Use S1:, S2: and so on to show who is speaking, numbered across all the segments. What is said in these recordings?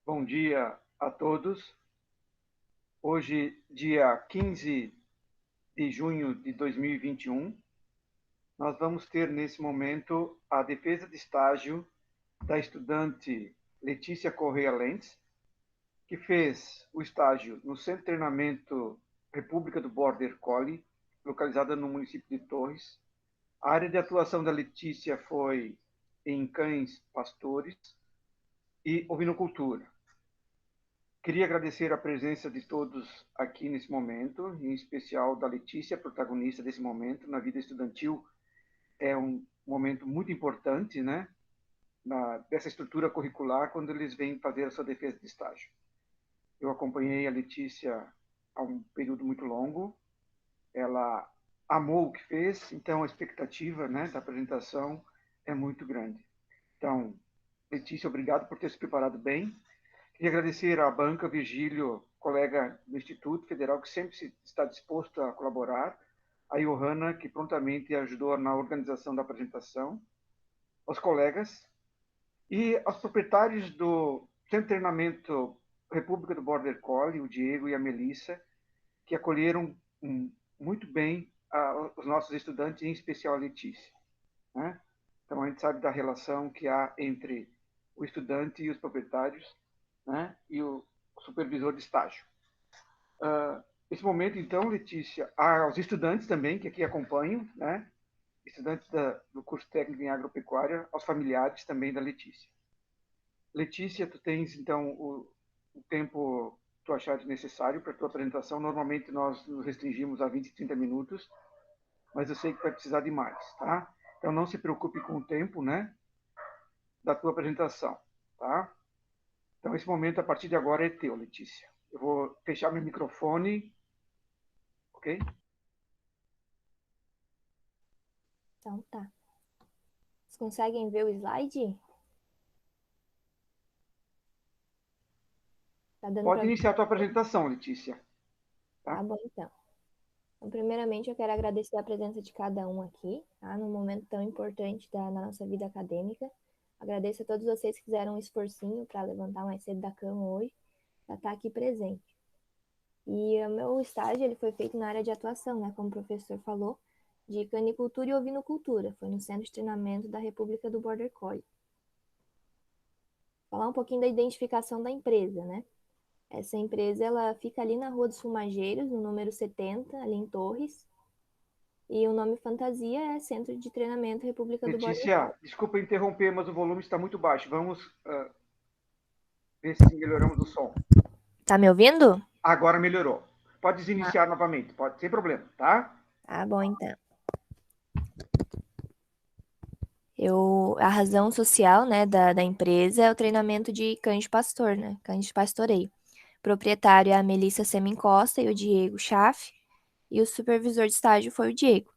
S1: Bom dia a todos. Hoje, dia 15 de junho de 2021, nós vamos ter nesse momento a defesa de estágio da estudante Letícia Correia Lentz, que fez o estágio no Centro de Treinamento República do Border Collie, localizada no município de Torres. A área de atuação da Letícia foi em cães pastores e ovinocultura. Queria agradecer a presença de todos aqui nesse momento, em especial da Letícia, protagonista desse momento na vida estudantil. É um momento muito importante, né, dessa estrutura curricular, quando eles vêm fazer a sua defesa de estágio. Eu acompanhei a Letícia há um período muito longo. Ela amou o que fez, então a expectativa, né, da apresentação é muito grande. Então, Letícia, obrigado por ter se preparado bem. Queria agradecer à banca Virgílio, colega do Instituto Federal, que sempre está disposto a colaborar, a Johanna, que prontamente ajudou na organização da apresentação, aos colegas e aos proprietários do Centro de Treinamento República do Border Collie, o Diego e a Melissa, que acolheram muito bem os nossos estudantes, em especial a Letícia, né? Então, a gente sabe da relação que há entre o estudante e os proprietários, né, e o supervisor de estágio. Nesse momento, então, Letícia, aos estudantes também, que aqui acompanham, né, estudantes do curso técnico em agropecuária, aos familiares também da Letícia. Letícia, tu tens, então, o tempo que tu achares necessário para a tua apresentação. Normalmente, nós nos restringimos a 20, 30 minutos, mas eu sei que vai precisar de mais, tá? Então, não se preocupe com o tempo, né, da tua apresentação, tá? Então, esse momento, a partir de agora, é teu, Letícia. Eu vou fechar meu microfone, ok?
S2: Então tá. Vocês conseguem ver o slide? Tá dando
S1: Pode
S2: para ver?
S1: iniciar a tua apresentação, Letícia.
S2: Tá
S1: Tá?
S2: bom, então. Então, primeiramente, eu quero agradecer a presença de cada um aqui, tá? Num momento tão importante da nossa vida acadêmica. Agradeço a todos vocês que fizeram um esforcinho para levantar mais cedo da cama hoje, para estar aqui presente. E o meu estágio ele foi feito na área de atuação, né? Como o professor falou, de canicultura e ovinocultura. Foi no Centro de Treinamento da República do Border Collie. Falar um pouquinho da identificação da empresa, né? Essa empresa ela fica ali na Rua dos Fumageiros, no número 70, ali em Torres. E o nome fantasia é Centro de Treinamento República do Border
S1: Letícia,
S2: Collie.
S1: desculpa interromper, mas o volume está muito baixo. Vamos ver se melhoramos o som.
S2: Tá me ouvindo?
S1: Agora melhorou. Pode
S2: Ah,
S1: iniciar novamente, pode, sem problema, tá?
S2: tá bom, então. A razão social, né, da empresa é o treinamento de cães de pastor, né? Cães de pastoreio. O proprietário é a Melissa Semencosta e o Diego Schaff. E o supervisor de estágio foi o Diego.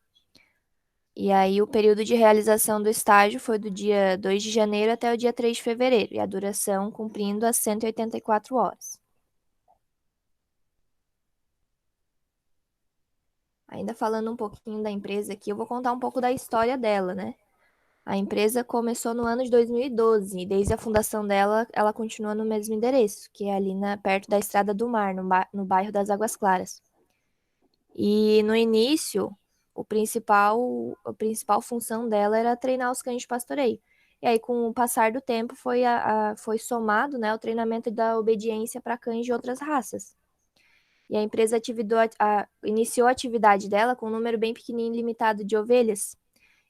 S2: E aí o período de realização do estágio foi do dia 2 de janeiro até o dia 3 de fevereiro, e a duração cumprindo as 184 horas. Ainda falando um pouquinho da empresa aqui, eu vou contar um pouco da história dela, né? A empresa começou no ano de 2012 e desde a fundação dela, ela continua no mesmo endereço, que é ali perto da Estrada do Mar, no bairro das Águas Claras. E no início, a principal função dela era treinar os cães de pastoreio. E aí, com o passar do tempo, foi somado, né, o treinamento da obediência para cães de outras raças. E a empresa iniciou a atividade dela com um número bem pequenininho, limitado de ovelhas,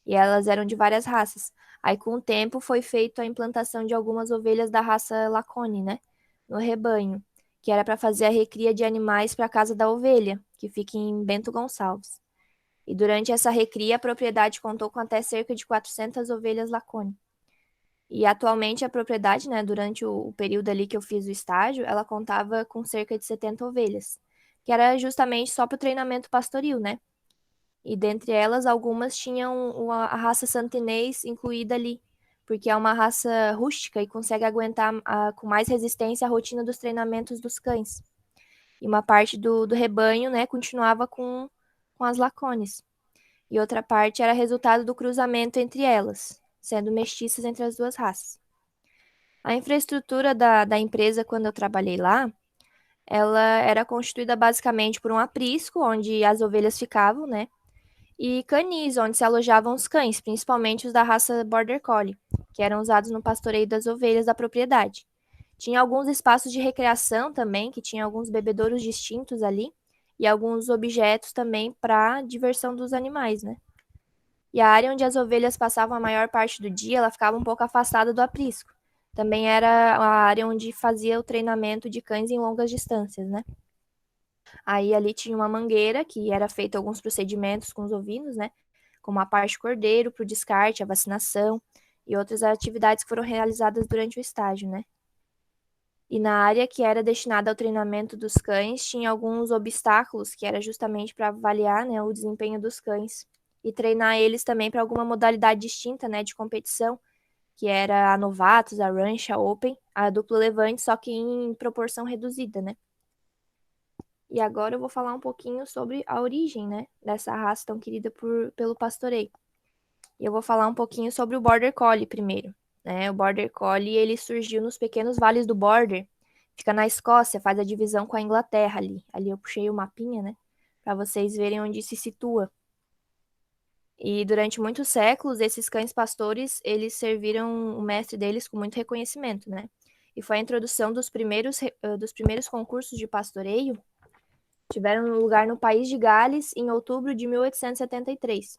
S2: e elas eram de várias raças. Aí, com o tempo, foi feita a implantação de algumas ovelhas da raça Lacone, né, no rebanho, que era para fazer a recria de animais para a Casa da Ovelha, que fica em Bento Gonçalves. E durante essa recria, a propriedade contou com até cerca de 400 ovelhas Lacone. E atualmente a propriedade, né, durante o período ali que eu fiz o estágio, ela contava com cerca de 70 ovelhas, que era justamente só para o treinamento pastoril, né? E dentre elas, algumas tinham a raça santenês incluída ali, porque é uma raça rústica e consegue aguentar com mais resistência a rotina dos treinamentos dos cães. E uma parte do rebanho, né, continuava com as lacones. E outra parte era resultado do cruzamento entre elas, sendo mestiças entre as duas raças. A infraestrutura da empresa, quando eu trabalhei lá, ela era constituída basicamente por um aprisco, onde as ovelhas ficavam, né? E canis, onde se alojavam os cães, principalmente os da raça Border Collie, que eram usados no pastoreio das ovelhas da propriedade. Tinha alguns espaços de recreação também, que tinha alguns bebedouros distintos ali, e alguns objetos também para diversão dos animais, né? E a área onde as ovelhas passavam a maior parte do dia, ela ficava um pouco afastada do aprisco. Também era a área onde fazia o treinamento de cães em longas distâncias, né? Aí ali tinha uma mangueira que era feito alguns procedimentos com os ovinos, né? Como a parte cordeiro para o descarte, a vacinação e outras atividades que foram realizadas durante o estágio, né? E na área que era destinada ao treinamento dos cães, tinha alguns obstáculos que era justamente para avaliar, né, o desempenho dos cães e treinar eles também para alguma modalidade distinta, né, de competição, que era a novatos, a ranch, a open, a duplo levante, só que em proporção reduzida, né? E agora eu vou falar um pouquinho sobre a origem, né, dessa raça tão querida pelo pastoreio. E eu vou falar um pouquinho sobre o Border Collie primeiro, né? O Border Collie, ele surgiu nos pequenos vales do Border, fica na Escócia, faz a divisão com a Inglaterra ali. Ali eu puxei o mapinha, né, para vocês verem onde se situa. E durante muitos séculos, esses cães pastores, eles serviram o mestre deles com muito reconhecimento, né? E foi a introdução dos primeiros concursos de pastoreio tiveram lugar no país de Gales em outubro de 1873.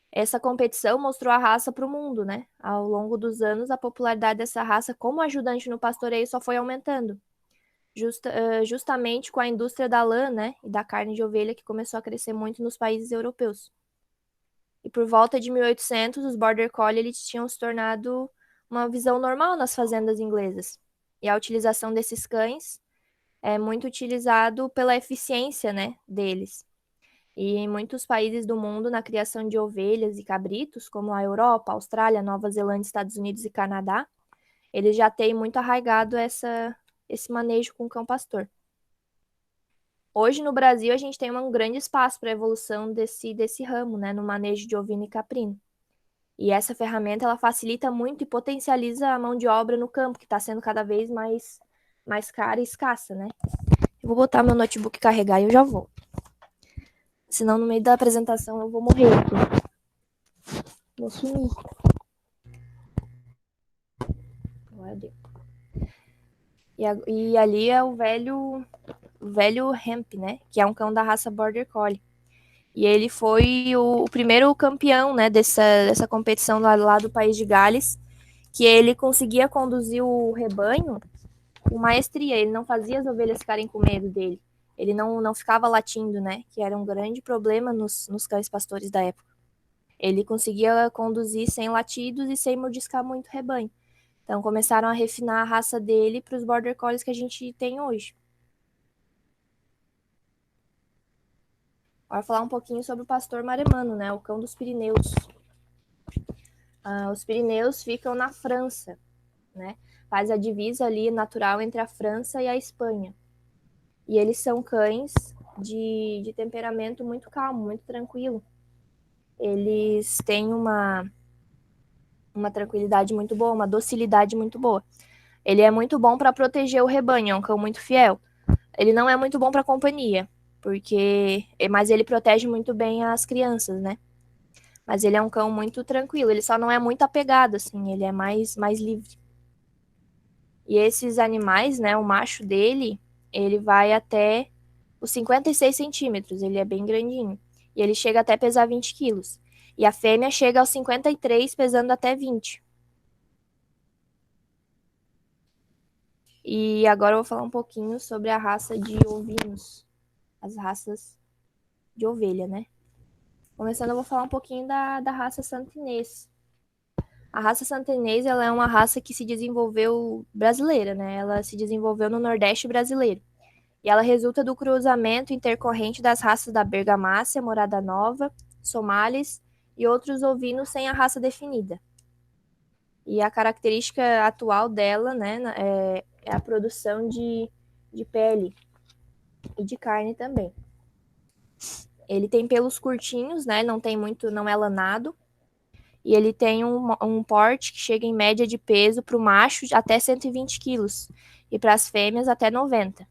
S2: Essa competição mostrou a raça para o mundo, né? Ao longo dos anos, a popularidade dessa raça como ajudante no pastoreio só foi aumentando, justamente com a indústria da lã, né? E da carne de ovelha que começou a crescer muito nos países europeus. E por volta de 1800, os Border Collie eles tinham se tornado uma visão normal nas fazendas inglesas. E a utilização desses cães é muito utilizado pela eficiência, né, deles. E em muitos países do mundo, na criação de ovelhas e cabritos, como a Europa, Austrália, Nova Zelândia, Estados Unidos e Canadá, eles já têm muito arraigado esse manejo com cão pastor. Hoje, no Brasil, a gente tem um grande espaço para a evolução desse ramo, né, no manejo de ovino e caprino. E essa ferramenta, ela facilita muito e potencializa a mão de obra no campo, que está sendo cada vez mais cara e escassa, né? Eu vou botar meu notebook carregar e eu já volto. Senão, no meio da apresentação, eu vou morrer aqui. Vou sumir. E ali é o velho Hemp, né? Que é um cão da raça Border Collie. E ele foi o primeiro campeão, né, dessa competição lá do país de Gales, que ele conseguia conduzir o rebanho com maestria. Ele não fazia as ovelhas ficarem com medo dele. Ele não ficava latindo, né? Que era um grande problema nos cães pastores da época. Ele conseguia conduzir sem latidos e sem mordiscar muito o rebanho. Então começaram a refinar a raça dele para os Border Collies que a gente tem hoje. Agora falar um pouquinho sobre o pastor maremano, né? O cão dos Pirineus. Os Pirineus ficam na França, né? Faz a divisa ali natural entre a França e a Espanha. E eles são cães de temperamento muito calmo, muito tranquilo. Eles têm uma tranquilidade muito boa, uma docilidade muito boa. Ele é muito bom para proteger o rebanho, é um cão muito fiel. Ele não é muito bom para companhia, mas ele protege muito bem as crianças, né? Mas ele é um cão muito tranquilo, ele só não é muito apegado, assim, ele é mais livre. E esses animais, né, o macho dele, ele vai até os 56 centímetros, ele é bem grandinho. E ele chega até pesar 20 quilos. E a fêmea chega aos 53, pesando até 20. E agora eu vou falar um pouquinho sobre a raça de ovinos, as raças de ovelha, né? Começando, eu vou falar um pouquinho da raça santinês. A raça santinês, ela é uma raça que se desenvolveu brasileira, né? Ela se desenvolveu no Nordeste brasileiro. E ela resulta do cruzamento intercorrente das raças da Bergamácia, Morada Nova, Somalis e outros ovinos sem a raça definida. E a característica atual dela, né, é a produção de pele e de carne também. Ele tem pelos curtinhos, né? Não tem muito, não é lanado. E ele tem um porte que chega em média de peso para o macho até 120 quilos e para as fêmeas até 90.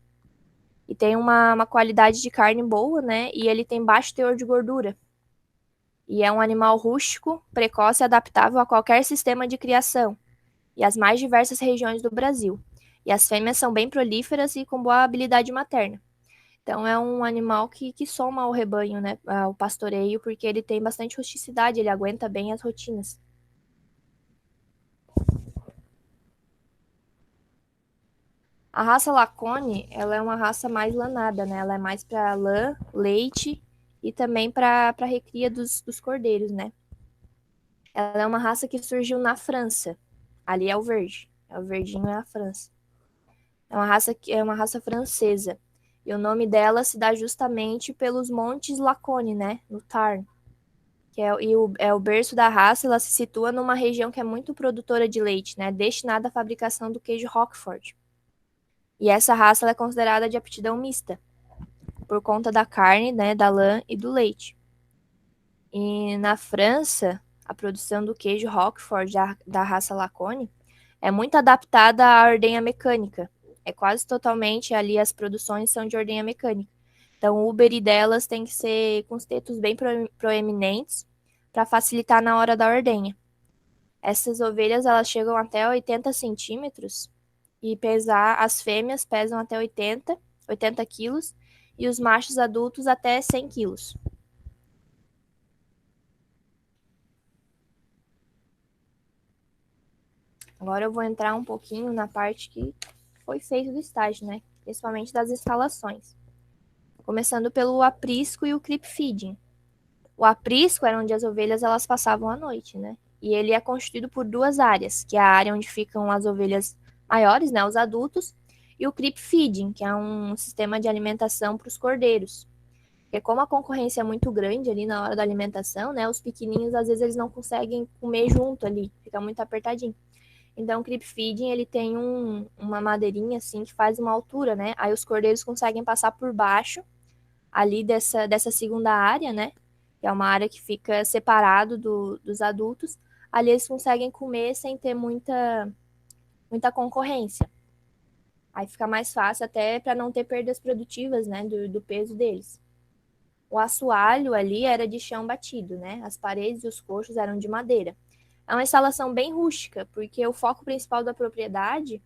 S2: E tem uma qualidade de carne boa, né? E ele tem baixo teor de gordura. E é um animal rústico, precoce e adaptável a qualquer sistema de criação e as mais diversas regiões do Brasil. E as fêmeas são bem prolíferas e com boa habilidade materna. Então é um animal que soma ao rebanho, né, ao pastoreio, porque ele tem bastante rusticidade, ele aguenta bem as rotinas. A raça Lacone, ela é uma raça mais lanada, né? Ela é mais para lã, leite e também para recria dos cordeiros, né? Ela é uma raça que surgiu na França. Ali é o verde. É o verdinho é a França. É uma raça francesa. E o nome dela se dá justamente pelos montes Lacone, né? No Tarn. É o berço da raça, ela se situa numa região que é muito produtora de leite, né? Destinada à fabricação do queijo Roquefort. E essa raça ela é considerada de aptidão mista, por conta da carne, né, da lã e do leite. E na França, a produção do queijo Roquefort da raça Lacone é muito adaptada à ordenha mecânica. É quase totalmente ali as produções são de ordenha mecânica. Então, o uberi delas tem que ser com os tetos bem proeminentes para facilitar na hora da ordenha. Essas ovelhas elas chegam até 80 centímetros e as fêmeas pesam até 80 quilos e os machos adultos até 100 quilos. Agora eu vou entrar um pouquinho na parte que foi feito do estágio, né? Principalmente das instalações. Começando pelo aprisco e o creep feeding. O aprisco era onde as ovelhas elas passavam a noite, né? E ele é constituído por duas áreas, que é a área onde ficam as ovelhas maiores, né, os adultos, e o creep feeding, que é um sistema de alimentação para os cordeiros. Porque como a concorrência é muito grande ali na hora da alimentação, né, os pequenininhos às vezes eles não conseguem comer junto ali, fica muito apertadinho. Então, o creep feeding, ele tem uma madeirinha, assim, que faz uma altura, né? Aí os cordeiros conseguem passar por baixo, ali dessa segunda área, né? Que é uma área que fica separado dos adultos. Ali eles conseguem comer sem ter muita concorrência. Aí fica mais fácil até para não ter perdas produtivas, né? Do peso deles. O assoalho ali era de chão batido, né? As paredes e os coxos eram de madeira. É uma instalação bem rústica, porque o foco principal da propriedade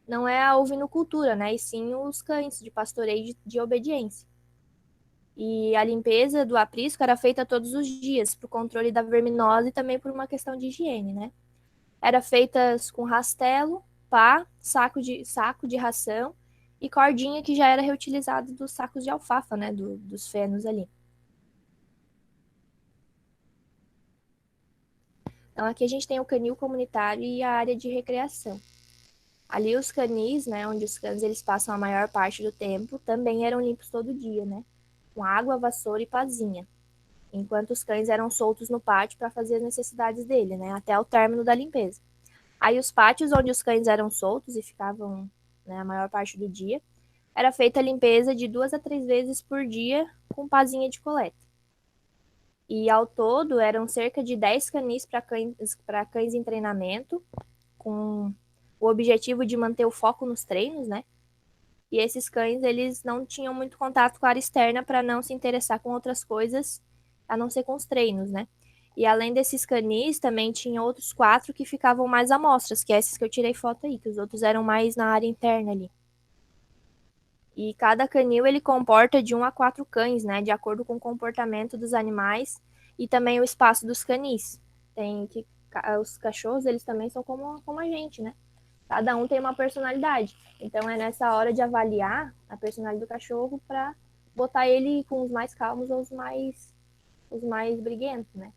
S2: não é a ovinocultura, né? E sim os cães de pastoreio de obediência. E a limpeza do aprisco era feita todos os dias, para o controle da verminose e também por uma questão de higiene, né? Era feita com rastelo, pá, saco de ração e cordinha que já era reutilizada dos sacos de alfafa, né? Dos fenos ali. Então, aqui a gente tem o canil comunitário e a área de recreação. Ali os canis, né, onde os cães eles passam a maior parte do tempo, também eram limpos todo dia, né? Com água, vassoura e pazinha. Enquanto os cães eram soltos no pátio para fazer as necessidades dele, né? Até o término da limpeza. Aí os pátios onde os cães eram soltos e ficavam, né, a maior parte do dia, era feita a limpeza de 2 a 3 vezes por dia com pazinha de coleta. E ao todo eram cerca de 10 canis para cães em treinamento, com o objetivo de manter o foco nos treinos, né? E esses cães, eles não tinham muito contato com a área externa para não se interessar com outras coisas, a não ser com os treinos, né? E além desses canis, também tinha outros 4 que ficavam mais amostras, que é esses que eu tirei foto aí, que os outros eram mais na área interna ali. E cada canil, ele comporta de 1 a 4 cães, né? De acordo com o comportamento dos animais e também o espaço dos canis. Os cachorros, eles também são como a gente, né? Cada um tem uma personalidade. Então é nessa hora de avaliar a personalidade do cachorro para botar ele com os mais calmos ou os mais briguentos, né?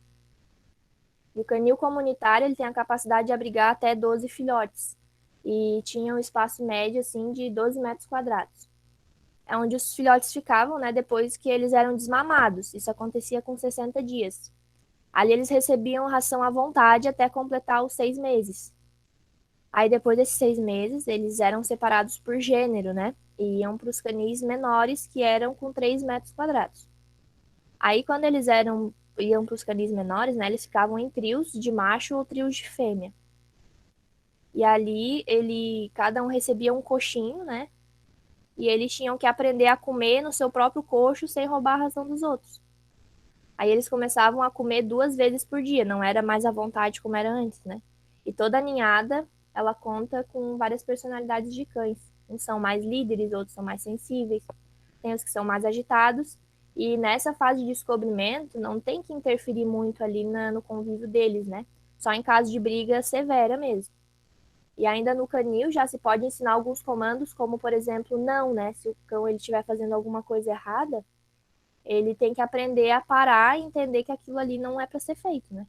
S2: E o canil comunitário ele tem a capacidade de abrigar até 12 filhotes e tinha um espaço médio assim de 12 metros quadrados. É onde os filhotes ficavam, né, depois que eles eram desmamados. Isso acontecia com 60 dias. Ali eles recebiam ração à vontade até completar os 6 meses. Aí depois desses 6 meses, eles eram separados por gênero, né? E iam para os canis menores, que eram com 3 metros quadrados. Aí quando eles eram iam para os canis menores, né, eles ficavam em trios de macho ou trios de fêmea. E ali cada um recebia um coxinho, né? E eles tinham que aprender a comer no seu próprio coxo sem roubar a ração dos outros. Aí eles começavam a comer 2 vezes por dia, não era mais à vontade como era antes, né? E toda a ninhada, ela conta com várias personalidades de cães. Uns são mais líderes, outros são mais sensíveis, tem os que são mais agitados. E nessa fase de descobrimento, não tem que interferir muito ali no convívio deles, né? Só em caso de briga severa mesmo. E ainda no canil já se pode ensinar alguns comandos, como por exemplo, não, né? Se o cão ele estiver fazendo alguma coisa errada, ele tem que aprender a parar e entender que aquilo ali não é para ser feito, né?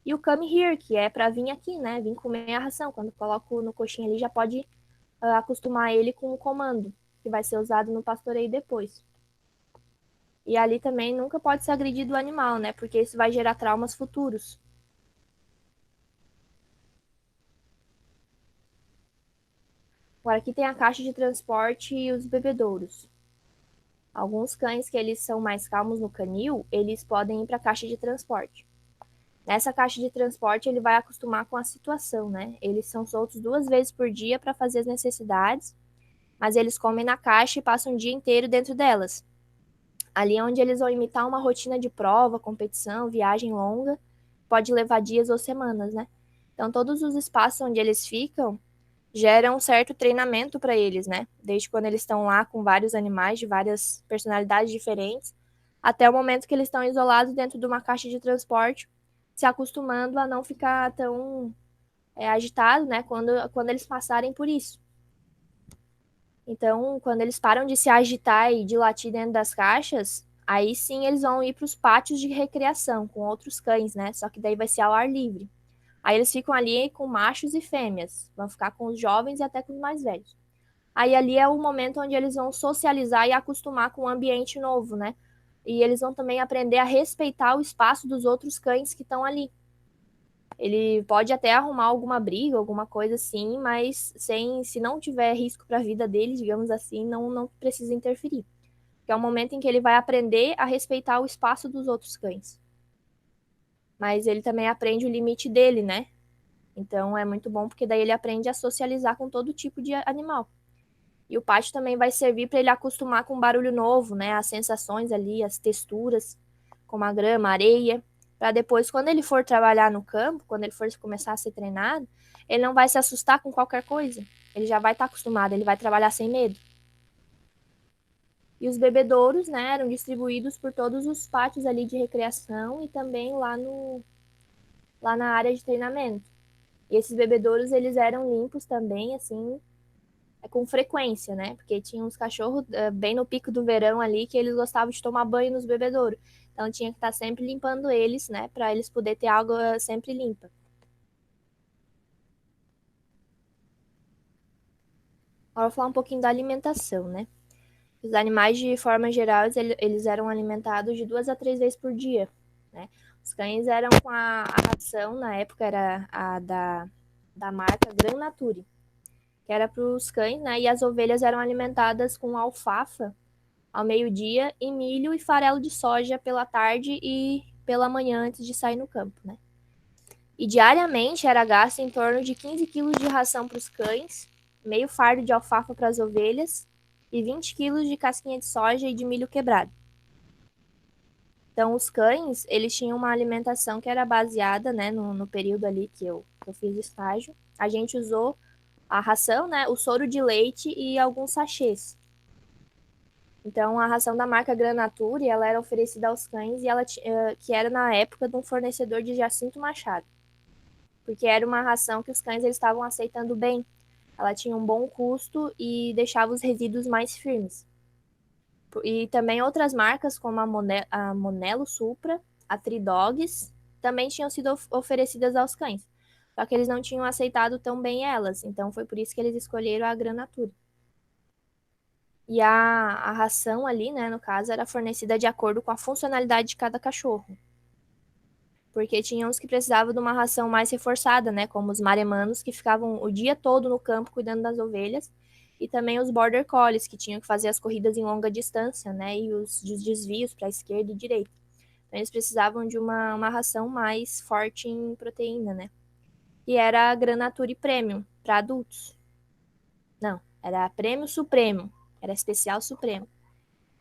S2: E o come here, que é para vir aqui, né? Vir comer a ração. Quando coloco no coxinho ali, já pode acostumar ele com o comando, que vai ser usado no pastoreio depois. E ali também nunca pode ser agredido o animal, né? Porque isso vai gerar traumas futuros. Agora aqui tem a caixa de transporte e os bebedouros. Alguns cães que eles são mais calmos no canil, eles podem ir para a caixa de transporte. Nessa caixa de transporte, ele vai acostumar com a situação, né? Eles são soltos 2 vezes por dia para fazer as necessidades, mas eles comem na caixa e passam o dia inteiro dentro delas. Ali é onde eles vão imitar uma rotina de prova, competição, viagem longa, pode levar dias ou semanas, né? Então, todos os espaços onde eles ficam geram um certo treinamento para eles, né? Desde quando eles estão lá com vários animais de várias personalidades diferentes, até o momento que eles estão isolados dentro de uma caixa de transporte, se acostumando a não ficar tão agitado, né? Quando eles passarem por isso. Então, quando eles param de se agitar e de latir dentro das caixas, aí sim eles vão ir para os pátios de recreação com outros cães, né? Só que daí vai ser ao ar livre. Aí eles ficam ali com machos e fêmeas, vão ficar com os jovens e até com os mais velhos. Aí ali é o momento onde eles vão socializar e acostumar com um ambiente novo, né? E eles vão também aprender a respeitar o espaço dos outros cães que estão ali. Ele pode até arrumar alguma briga, alguma coisa assim, mas se não tiver risco para a vida dele, digamos assim, não precisa interferir. Que é o momento em que ele vai aprender a respeitar o espaço dos outros cães. Mas ele também aprende o limite dele, né? Então é muito bom porque daí ele aprende a socializar com todo tipo de animal. E o pátio também vai servir para ele acostumar com um barulho novo, né? As sensações ali, as texturas, como a grama, a areia, para depois, quando ele for trabalhar no campo, quando ele for começar a ser treinado, ele não vai se assustar com qualquer coisa. Ele já vai estar acostumado, ele vai trabalhar sem medo. E os bebedouros, né, eram distribuídos por todos os pátios ali de recreação e também lá na área de treinamento. E esses bebedouros, eles eram limpos também, assim, com frequência, né? Porque tinha uns cachorros bem no pico do verão ali que eles gostavam de tomar banho nos bebedouros. Então tinha que estar sempre limpando eles, né? Para eles poderem ter água sempre limpa. Agora eu vou falar um pouquinho da alimentação, né? Os animais, de forma geral, eles eram alimentados de 2 a 3 vezes por dia, né? Os cães eram com a ração, na época era a da marca Gran Nature, que era para os cães, né? E as ovelhas eram alimentadas com alfafa ao meio-dia e milho e farelo de soja pela tarde e pela manhã antes de sair no campo, né? E diariamente era gasto em torno de 15 quilos de ração para os cães, meio fardo de alfafa para as ovelhas e 20 quilos de casquinha de soja e de milho quebrado. Então, os cães, eles tinham uma alimentação que era baseada, né, no período ali que eu fiz o estágio. A gente usou a ração, né, o soro de leite e alguns sachês. Então, a ração da marca Gran Nature, ela era oferecida aos cães e ela que era na época de um fornecedor de Jacinto Machado. Porque era uma ração que os cães eles estavam aceitando bem. Ela tinha um bom custo e deixava os resíduos mais firmes. E também outras marcas, como a Monelo Supra, a Tridogs, também tinham sido oferecidas aos cães. Só que eles não tinham aceitado tão bem elas, então foi por isso que eles escolheram a Gran Nature. E a ração ali, né, no caso, era fornecida de acordo com a funcionalidade de cada cachorro. Porque tinha uns que precisavam de uma ração mais reforçada, né, como os maremanos, que ficavam o dia todo no campo cuidando das ovelhas, e também os border collies, que tinham que fazer as corridas em longa distância, né, e os desvios para a esquerda e direita. Então, eles precisavam de uma ração mais forte em proteína, né? E era a Granature Premium para adultos. Não, era a Prêmio Supremo, era especial Supremo.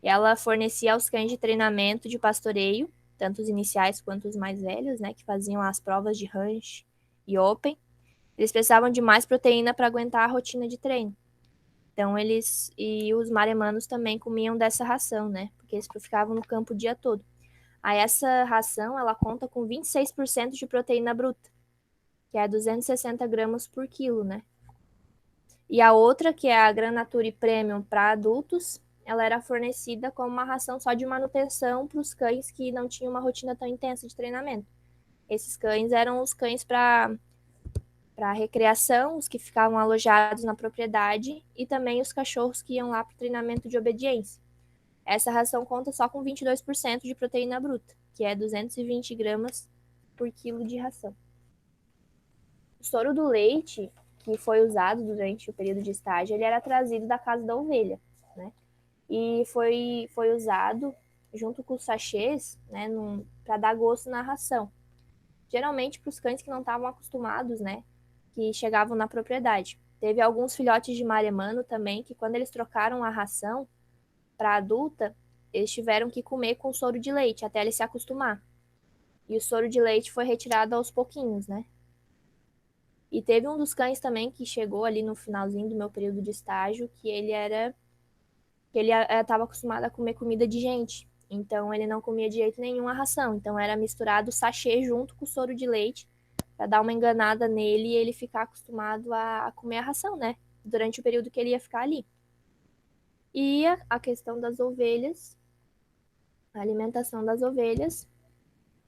S2: E ela fornecia aos cães de treinamento de pastoreio, tanto os iniciais quanto os mais velhos, né, que faziam as provas de ranch e open. Eles precisavam de mais proteína para aguentar a rotina de treino. Então eles e os maremanos também comiam dessa ração, né? Porque eles ficavam no campo o dia todo. Aí essa ração, ela conta com 26% de proteína bruta, que é 260 gramas por quilo, né? E a outra, que é a Granature Premium para adultos, ela era fornecida como uma ração só de manutenção para os cães que não tinham uma rotina tão intensa de treinamento. Esses cães eram os cães para recreação, os que ficavam alojados na propriedade, e também os cachorros que iam lá para o treinamento de obediência. Essa ração conta só com 22% de proteína bruta, que é 220 gramas por quilo de ração. O soro do leite, que foi usado durante o período de estágio, ele era trazido da casa da ovelha, né? E foi usado junto com os sachês, né, para dar gosto na ração. Geralmente para os cães que não estavam acostumados, né, que chegavam na propriedade. Teve alguns filhotes de maremano também que, quando eles trocaram a ração para adulta, eles tiveram que comer com soro de leite até ele se acostumar. E o soro de leite foi retirado aos pouquinhos, né? E teve um dos cães também que chegou ali no finalzinho do meu período de estágio, que ele estava acostumado a comer comida de gente. Então ele não comia de jeito nenhum a ração. Então era misturado sachê junto com o soro de leite para dar uma enganada nele e ele ficar acostumado a comer a ração, né? Durante o período que ele ia ficar ali. E a questão das ovelhas, a alimentação das ovelhas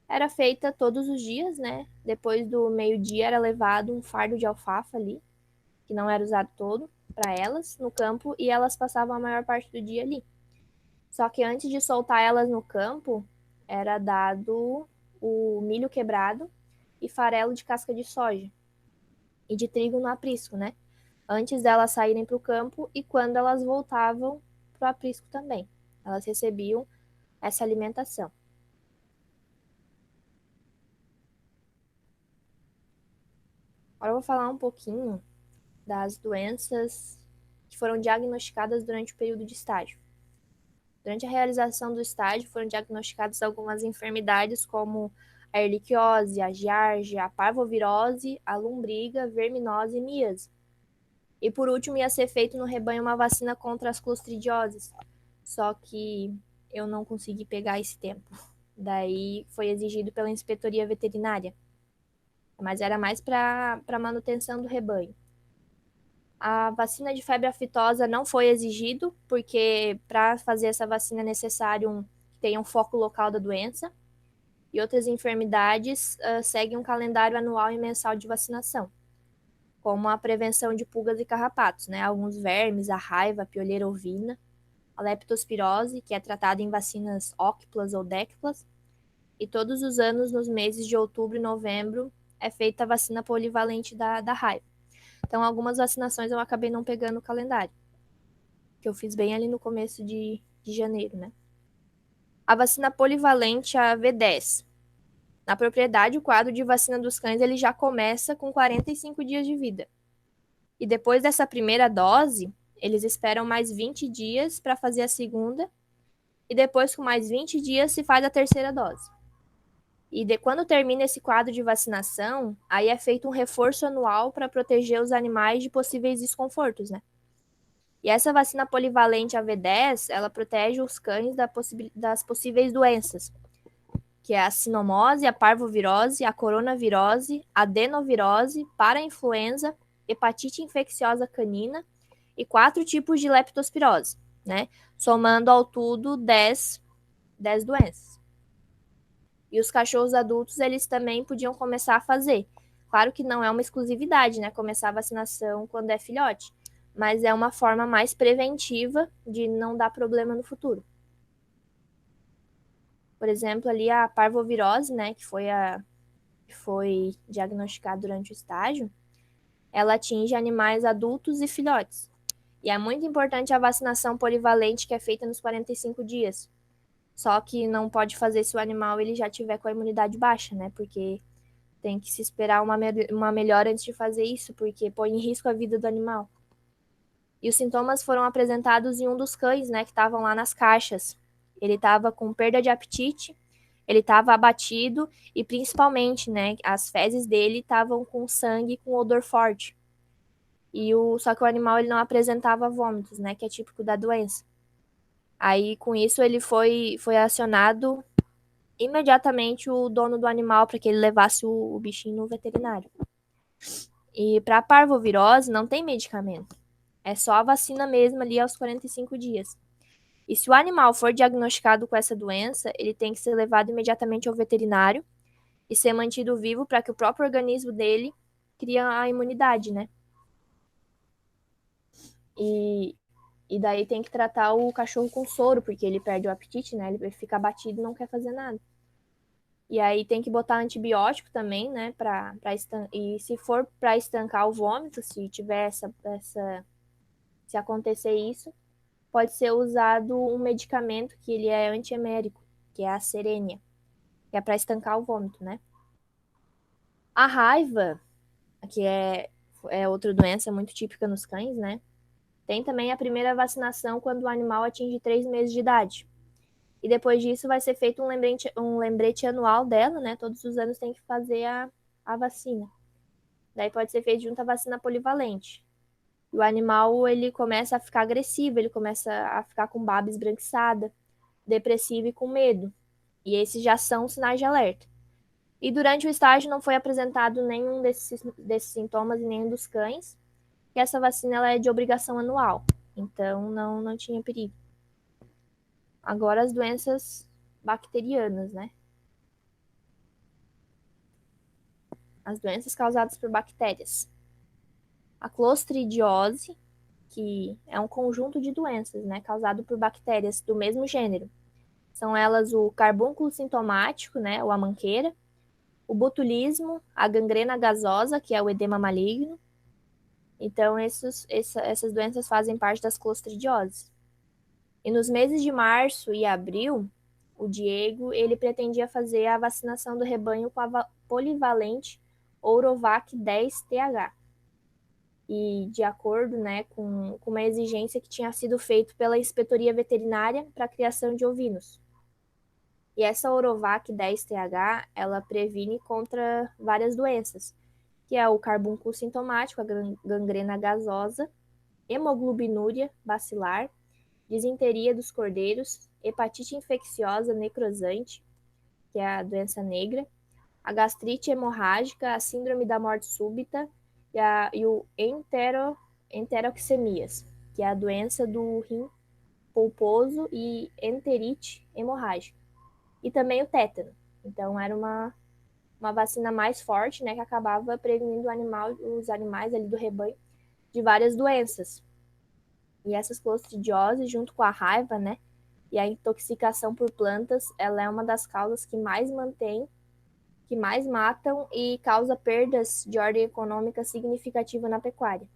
S2: era feita todos os dias, né? Depois do meio-dia era levado um fardo de alfafa ali, que não era usado todo, para elas no campo, e elas passavam a maior parte do dia ali. Só que antes de soltar elas no campo, era dado o milho quebrado e farelo de casca de soja e de trigo no aprisco, né? Antes delas saírem para o campo e quando elas voltavam para o aprisco também. Elas recebiam essa alimentação. Agora eu vou falar um pouquinho das doenças que foram diagnosticadas durante o período de estágio. Durante a realização do estágio, foram diagnosticadas algumas enfermidades como a erliquiose, a giardia, a parvovirose, a lombriga, verminose e miase. E por último, ia ser feito no rebanho uma vacina contra as clostridioses. Só que eu não consegui pegar esse tempo. Daí foi exigido pela inspetoria veterinária. Mas era mais para manutenção do rebanho. A vacina de febre aftosa não foi exigido, porque para fazer essa vacina é necessário que tenha um foco local da doença. E outras enfermidades seguem um calendário anual e mensal de vacinação, como a prevenção de pulgas e carrapatos, né? Alguns vermes, a raiva, a piolheira ovina, a leptospirose, que é tratada em vacinas óciplas ou déciplas, e todos os anos, nos meses de outubro e novembro, é feita a vacina polivalente da raiva. Então, algumas vacinações eu acabei não pegando o calendário, que eu fiz bem ali no começo de janeiro, né? A vacina polivalente, a V10. Na propriedade, o quadro de vacina dos cães ele já começa com 45 dias de vida. E depois dessa primeira dose, eles esperam mais 20 dias para fazer a segunda, e depois, com mais 20 dias, se faz a terceira dose. E quando termina esse quadro de vacinação, aí é feito um reforço anual para proteger os animais de possíveis desconfortos, né? E essa vacina polivalente AV10, ela protege os cães das possíveis doenças, que é a sinomose, a parvovirose, a coronavirose, a adenovirose, parainfluenza, hepatite infecciosa canina e 4 tipos de leptospirose, né? Somando ao todo 10 doenças. E os cachorros adultos, eles também podiam começar a fazer. Claro que não é uma exclusividade, né? Começar a vacinação quando é filhote. Mas é uma forma mais preventiva de não dar problema no futuro. Por exemplo, ali a parvovirose, né? Que foi diagnosticada durante o estágio. Ela atinge animais adultos e filhotes. E é muito importante a vacinação polivalente que é feita nos 45 dias. Só que não pode fazer se o animal ele já tiver com a imunidade baixa, né? Porque tem que se esperar uma melhora antes de fazer isso, porque põe em risco a vida do animal. E os sintomas foram apresentados em um dos cães, né, que estavam lá nas caixas. Ele estava com perda de apetite, ele estava abatido e principalmente, né, as fezes dele estavam com sangue com odor forte. Só que o animal ele não apresentava vômitos, né, que é típico da doença. Aí com isso ele foi acionado imediatamente o dono do animal para que ele levasse o bichinho no veterinário. E para a parvovirose não tem medicamento. É só a vacina mesmo ali aos 45 dias. E se o animal for diagnosticado com essa doença, ele tem que ser levado imediatamente ao veterinário e ser mantido vivo para que o próprio organismo dele crie a imunidade, né? E, e daí tem que tratar o cachorro com soro, porque ele perde o apetite, né? Ele fica abatido e não quer fazer nada. E aí tem que botar antibiótico também, né? E se for para estancar o vômito, se tiver se acontecer isso, pode ser usado um medicamento que ele é antiemérico, que é a serênia, que é para estancar o vômito, né? A raiva, que é outra doença muito típica nos cães, né? Tem também a primeira vacinação quando o animal atinge 3 meses de idade. E depois disso vai ser feito um lembrete anual dela, né? Todos os anos tem que fazer a vacina. Daí pode ser feito junto à vacina polivalente. E o animal, ele começa a ficar agressivo, ele começa a ficar com baba esbranquiçada, depressivo e com medo. E esses já são sinais de alerta. E durante o estágio não foi apresentado nenhum desses sintomas em nenhum dos cães. E essa vacina ela é de obrigação anual. Então não tinha perigo. Agora as doenças bacterianas, né? As doenças causadas por bactérias. A clostridiose, que é um conjunto de doenças, né, causado por bactérias do mesmo gênero. São elas o carbúnculo sintomático, né, ou a manqueira, o botulismo, a gangrena gasosa, que é o edema maligno. Então, essas doenças fazem parte das clostridioses. E nos meses de março e abril, o Diego ele pretendia fazer a vacinação do rebanho com a polivalente Ouravac 10TH. E de acordo, né, com uma exigência que tinha sido feita pela Inspetoria Veterinária para a criação de ovinos. E essa Ouravac 10TH, ela previne contra várias doenças, que é o carbúnculo sintomático, a gangrena gasosa, hemoglobinúria bacilar, disenteria dos cordeiros, hepatite infecciosa necrosante, que é a doença negra, a gastrite hemorrágica, a síndrome da morte súbita e o enteroxemias, que é a doença do rim polposo e enterite hemorrágica. E também o tétano. Então era uma vacina mais forte, né, que acabava prevenindo os animais ali do rebanho de várias doenças. E essas clostridioses, junto com a raiva, né, e a intoxicação por plantas, ela é uma das causas que mais matam e causa perdas de ordem econômica significativa na pecuária.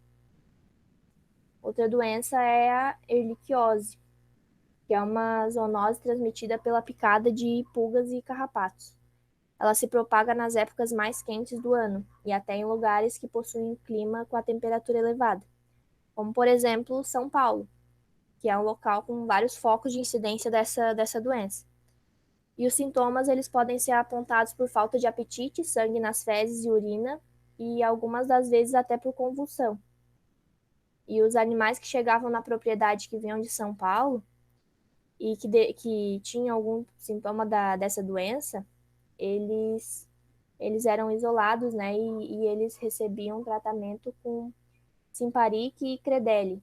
S2: Outra doença é a erliquiose, que é uma zoonose transmitida pela picada de pulgas e carrapatos. Ela se propaga nas épocas mais quentes do ano e até em lugares que possuem clima com a temperatura elevada, como por exemplo São Paulo, que é um local com vários focos de incidência dessa doença. E os sintomas eles podem ser apontados por falta de apetite, sangue nas fezes e urina, e algumas das vezes até por convulsão. E os animais que chegavam na propriedade que vinham de São Paulo e que tinham algum sintoma dessa doença, eles eram isolados, né, e eles recebiam tratamento com Simparic e Credelio,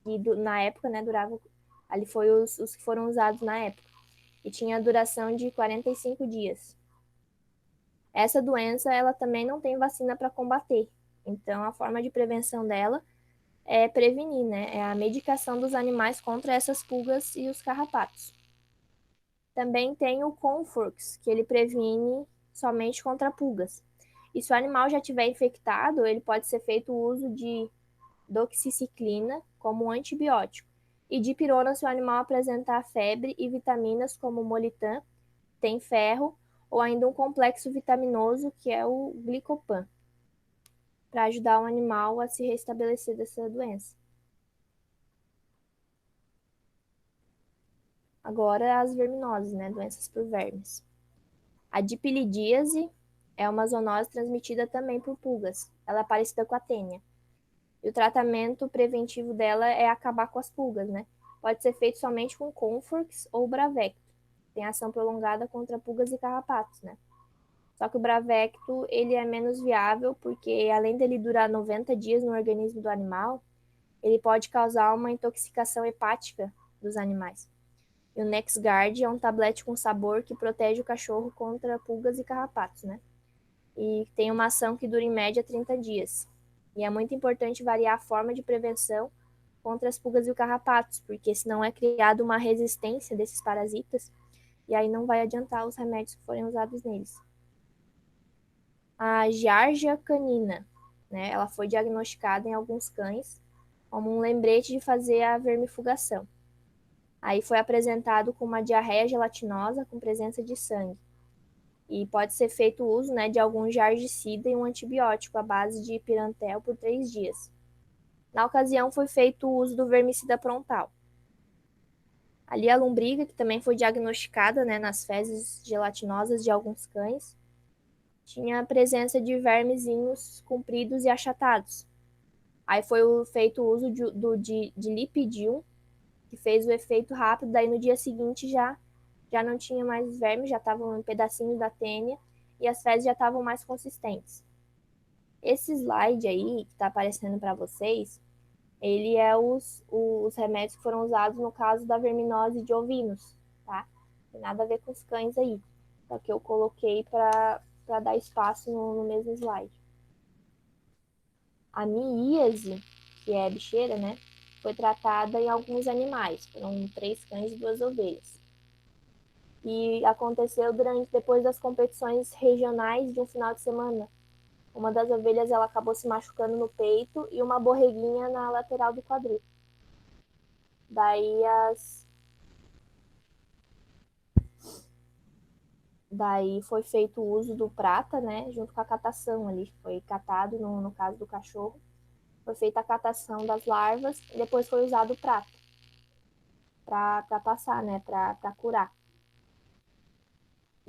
S2: que na época, né, durava, ali foi os que foram usados na época, e tinha duração de 45 dias. Essa doença, ela também não tem vacina para combater, então a forma de prevenção dela é prevenir, né, é a medicação dos animais contra essas pulgas e os carrapatos. Também tem o Conforx, que ele previne somente contra pulgas. E se o animal já estiver infectado, ele pode ser feito o uso de doxiciclina como antibiótico. E dipirona se o animal apresentar febre e vitaminas como Molitan, tem ferro, ou ainda um complexo vitaminoso que é o glicopan, para ajudar o animal a se restabelecer dessa doença. Agora as verminoses, né, doenças por vermes. A dipilidíase é uma zoonose transmitida também por pulgas. Ela é parecida com a tênia. E o tratamento preventivo dela é acabar com as pulgas, né? Pode ser feito somente com Comforx ou Bravecto. Tem ação prolongada contra pulgas e carrapatos, né? Só que o Bravecto, ele é menos viável porque além dele durar 90 dias no organismo do animal, ele pode causar uma intoxicação hepática dos animais. E o NexGard é um tablete com sabor que protege o cachorro contra pulgas e carrapatos, né? E tem uma ação que dura em média 30 dias. E é muito importante variar a forma de prevenção contra as pulgas e os carrapatos, porque senão é criada uma resistência desses parasitas e aí não vai adiantar os remédios que forem usados neles. A giardia canina, né? Ela foi diagnosticada em alguns cães como um lembrete de fazer a vermifugação. Aí foi apresentado com uma diarreia gelatinosa com presença de sangue. E pode ser feito uso, né, de algum jargicida e um antibiótico à base de pirantel por 3 dias. Na ocasião foi feito o uso do vermicida Prontal. Ali a lombriga, que também foi diagnosticada, né, nas fezes gelatinosas de alguns cães, tinha a presença de vermezinhos compridos e achatados. Aí foi feito o uso de lipidium, que fez o efeito rápido, daí no dia seguinte já não tinha mais vermes, já estavam em pedacinhos da tênia e as fezes já estavam mais consistentes. Esse slide aí, que está aparecendo para vocês, ele é os remédios que foram usados no caso da verminose de ovinos, tá? Não tem nada a ver com os cães aí, só que eu coloquei para dar espaço no mesmo slide. A miíase, que é a bicheira, né, foi tratada em alguns animais, foram 3 cães e 2 ovelhas. E aconteceu depois das competições regionais de um final de semana. Uma das ovelhas ela acabou se machucando no peito e uma borreguinha na lateral do quadril. Daí foi feito o uso do prata, né, junto com a catação ali. Foi catado, no caso do cachorro, foi feita a catação das larvas e depois foi usado o prata para passar, né, para curar.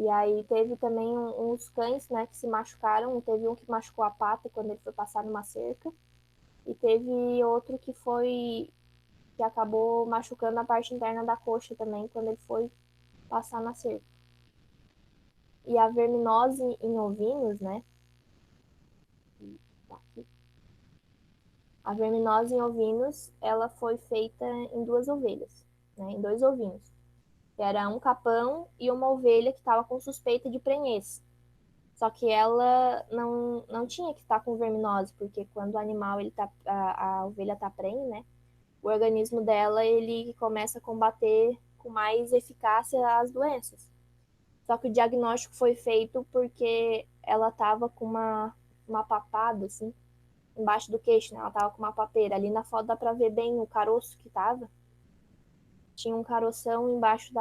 S2: E aí teve também uns cães, né, que se machucaram. Teve um que machucou a pata quando ele foi passar numa cerca. E teve outro que acabou machucando a parte interna da coxa também quando ele foi passar na cerca. E a verminose em ovinos, né? A verminose em ovinos, ela foi feita em 2 ovelhas, né, em 2 ovinos. Era um capão e uma ovelha que estava com suspeita de prenhez. Só que ela não tinha que estar com verminose, porque quando o animal, a ovelha está prenhe, né? O organismo dela, ele começa a combater com mais eficácia as doenças. Só que o diagnóstico foi feito porque ela estava com uma papada, assim, embaixo do queixo, né? Ela estava com uma papeira. Ali na foto dá para ver bem o caroço que estava. Tinha um caroção embaixo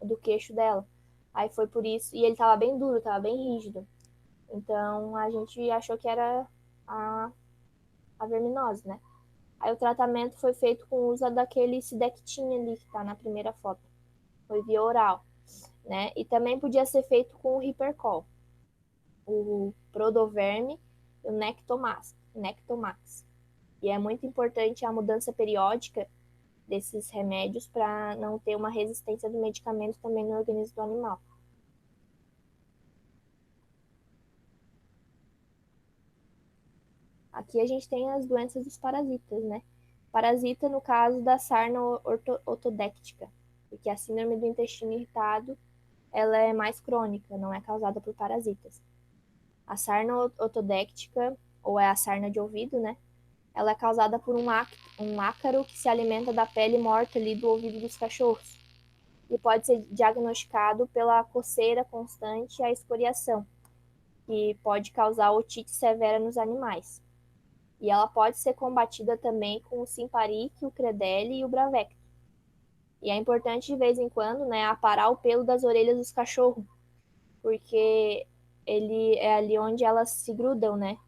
S2: do queixo dela. Aí foi por isso. E ele estava bem duro, estava bem rígido. Então a gente achou que era a verminose, né? Aí o tratamento foi feito com o uso daquele Sidectin ali, que tá na primeira foto. Foi via oral, né? E também podia ser feito com o Hipercol, o Prodoverme e o Nectomax. E é muito importante a mudança periódica desses remédios para não ter uma resistência do medicamento também no organismo do animal. Aqui a gente tem as doenças dos parasitas, né? Parasita no caso da sarna otodéctica, porque a síndrome do intestino irritado ela é mais crônica, não é causada por parasitas. A sarna otodéctica, ou é a sarna de ouvido, né? Ela é causada por um ácaro que se alimenta da pele morta ali do ouvido dos cachorros. E pode ser diagnosticado pela coceira constante e a escoriação, que pode causar otite severa nos animais. E ela pode ser combatida também com o Simparic, o Credelio e o Bravecto. E é importante de vez em quando, né, aparar o pelo das orelhas dos cachorros, porque ele é ali onde elas se grudam, né?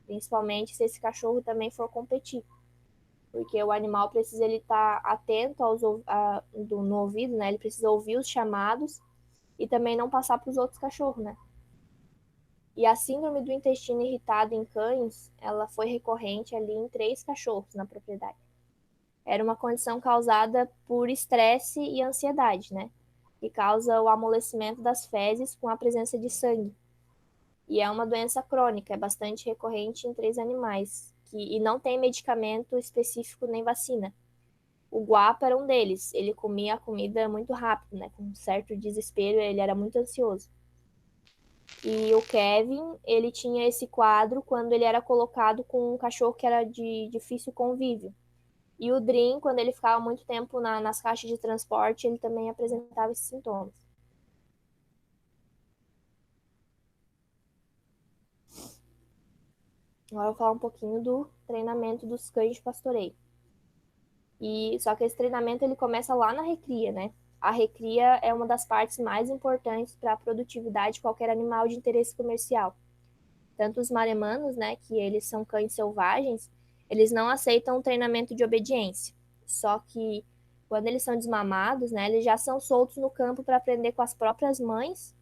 S2: Principalmente se esse cachorro também for competir. Porque o animal precisa ele estar atento no ouvido, né? Ele precisa ouvir os chamados e também não passar para os outros cachorros, né? E a síndrome do intestino irritado em cães, ela foi recorrente ali em 3 cachorros na propriedade. Era uma condição causada por estresse e ansiedade, né? Que causa o amolecimento das fezes com a presença de sangue. E é uma doença crônica, é bastante recorrente em 3 animais, e não tem medicamento específico nem vacina. O guapo era um deles, ele comia a comida muito rápido, né? Com um certo desespero, ele era muito ansioso. E o Kevin, ele tinha esse quadro quando ele era colocado com um cachorro que era de difícil convívio. E o Dream, quando ele ficava muito tempo nas caixas de transporte, ele também apresentava esses sintomas. Agora eu vou falar um pouquinho do treinamento dos cães de pastoreio. E só que esse treinamento ele começa lá na recria, né? A recria é uma das partes mais importantes para a produtividade de qualquer animal de interesse comercial. Tanto os maremanos, né, que eles são cães selvagens, eles não aceitam o treinamento de obediência. Só que quando eles são desmamados, né, eles já são soltos no campo para aprender com as próprias mães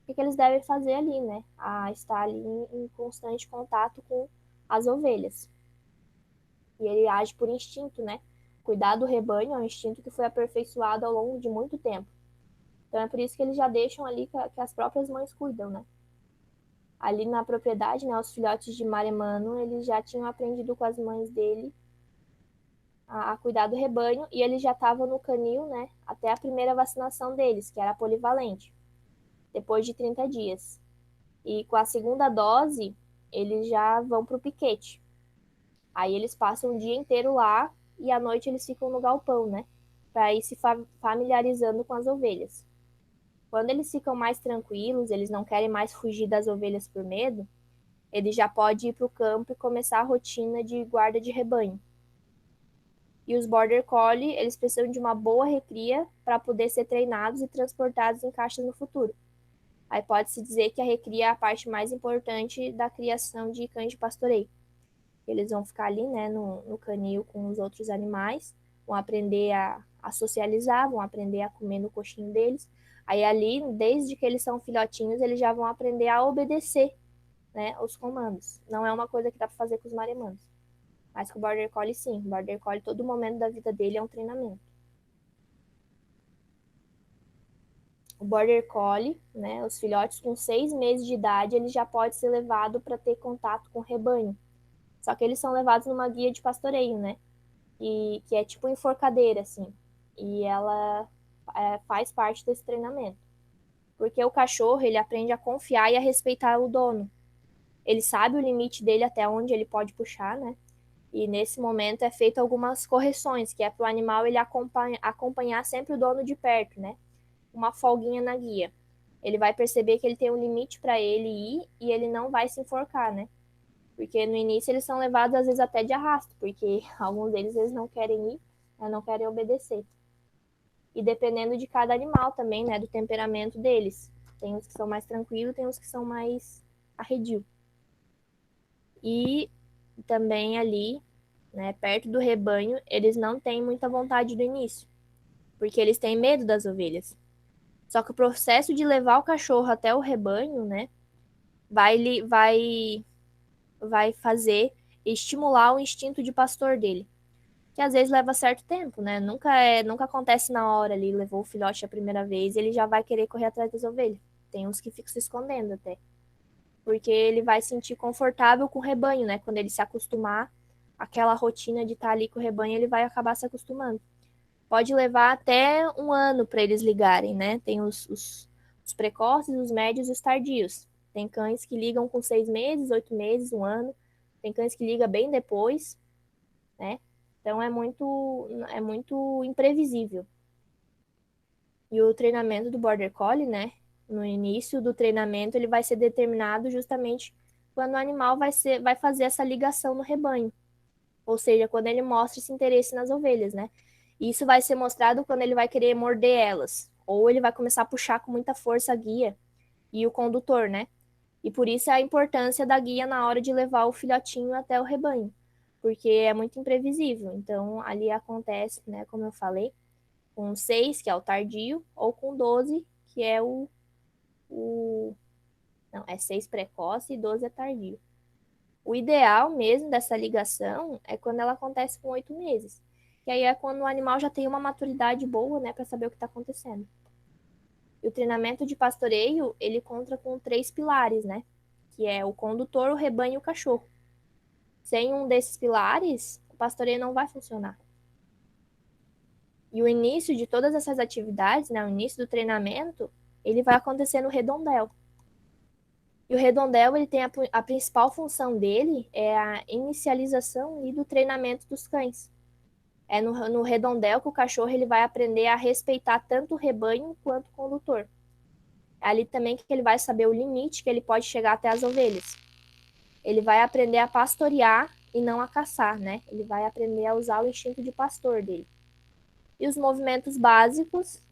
S2: o que eles devem fazer ali, né? A estar ali em constante contato com as ovelhas. E ele age por instinto, né? Cuidar do rebanho é um instinto que foi aperfeiçoado ao longo de muito tempo. Então é por isso que eles já deixam ali que as próprias mães cuidam, né? Ali na propriedade, né, os filhotes de maremano, eles já tinham aprendido com as mães dele a cuidar do rebanho e eles já estavam no canil, né, até a primeira vacinação deles, que era a polivalente, depois de 30 dias. E com a segunda dose, eles já vão para o piquete. Aí eles passam o dia inteiro lá e à noite eles ficam no galpão, né, para ir se familiarizando com as ovelhas. Quando eles ficam mais tranquilos, eles não querem mais fugir das ovelhas por medo, ele já pode ir para o campo e começar a rotina de guarda de rebanho. E os Border Collie, eles precisam de uma boa recria para poder ser treinados e transportados em caixas no futuro. Aí pode-se dizer que a recria é a parte mais importante da criação de cães de pastoreio. Eles vão ficar ali, né, no canil com os outros animais, vão aprender a socializar, vão aprender a comer no coxinho deles. Aí ali, desde que eles são filhotinhos, eles já vão aprender a obedecer, né, os comandos. Não é uma coisa que dá para fazer com os maremanos. Mas com o Border Collie, sim. O Border Collie, todo momento da vida dele é um treinamento. O Border Collie, né, os filhotes com 6 meses de idade, ele já pode ser levado para ter contato com o rebanho. Só que eles são levados numa guia de pastoreio, né? E que é tipo enforcadeira, assim. E ela faz parte desse treinamento. Porque o cachorro, ele aprende a confiar e a respeitar o dono. Ele sabe o limite dele até onde ele pode puxar, né? E nesse momento é feito algumas correções, que é para o animal ele acompanhar sempre o dono de perto, né? Uma folguinha na guia. Ele vai perceber que ele tem um limite para ele ir e ele não vai se enforcar, né? Porque no início eles são levados às vezes até de arrasto, porque alguns deles eles não querem ir, né? Não querem obedecer. E dependendo de cada animal também, né? Do temperamento deles. Tem uns que são mais tranquilos, tem uns que são mais arredio. E também ali, né, perto do rebanho, eles não têm muita vontade do início, porque eles têm medo das ovelhas. Só que o processo de levar o cachorro até o rebanho, né, vai vai fazer estimular o instinto de pastor dele, que às vezes leva certo tempo, né? Nunca acontece na hora ali, levou o filhote a primeira vez, ele já vai querer correr atrás das ovelhas. Tem uns que ficam se escondendo até, porque ele vai se sentir confortável com o rebanho, né? Quando ele se acostumar aquela rotina de estar ali com o rebanho, ele vai acabar se acostumando. Pode levar até um ano para eles ligarem, né? Tem os precoces, os médios e os tardios. Tem cães que ligam com 6 meses, 8 meses, um ano. Tem cães que ligam bem depois, né? Então é muito imprevisível. E o treinamento do Border Collie, né? No início do treinamento, ele vai ser determinado justamente quando o animal vai fazer essa ligação no rebanho. Ou seja, quando ele mostra esse interesse nas ovelhas, né? E isso vai ser mostrado quando ele vai querer morder elas, ou ele vai começar a puxar com muita força a guia e o condutor, né? E por isso a importância da guia na hora de levar o filhotinho até o rebanho, porque é muito imprevisível. Então, ali acontece, né, como eu falei, com 6, que é o tardio, ou com 12, que é o... Não, é 6 precoce e 12 é tardio. O ideal mesmo dessa ligação é quando ela acontece com 8 meses. Que aí é quando o animal já tem uma maturidade boa, né, para saber o que está acontecendo. E o treinamento de pastoreio, ele conta com 3 pilares, né? Que é o condutor, o rebanho e o cachorro. Sem um desses pilares, o pastoreio não vai funcionar. E o início de todas essas atividades, né, o início do treinamento, ele vai acontecer no redondel. E o redondel, ele tem a principal função dele é a inicialização e do treinamento dos cães. É no redondel que o cachorro ele vai aprender a respeitar tanto o rebanho quanto o condutor. É ali também que ele vai saber o limite que ele pode chegar até as ovelhas. Ele vai aprender a pastorear e não a caçar, né? Ele vai aprender a usar o instinto de pastor dele. E os movimentos básicos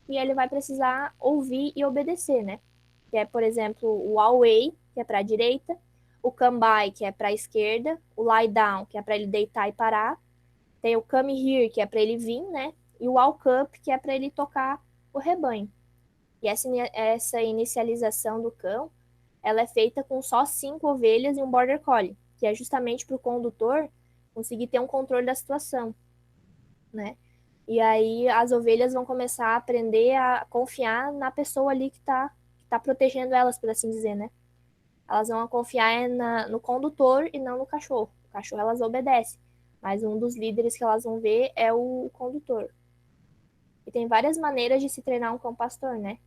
S2: que ele vai precisar ouvir e obedecer, né? Que é, por exemplo, o away, que é para a direita, o come by, que é para a esquerda, o lie down, que é para ele deitar e parar, tem o come here, que é para ele vir, né? E o walk up, que é para ele tocar o rebanho. E essa inicialização do cão, ela é feita com só 5 ovelhas e um border collie, que é justamente para o condutor conseguir ter um controle da situação, né? E aí as ovelhas vão começar a aprender a confiar na pessoa ali que tá protegendo elas, por assim dizer, né? Elas vão confiar no condutor e não no cachorro. O cachorro elas obedecem, mas um dos líderes que elas vão ver é o condutor. E tem várias maneiras de se treinar um cão pastor, né?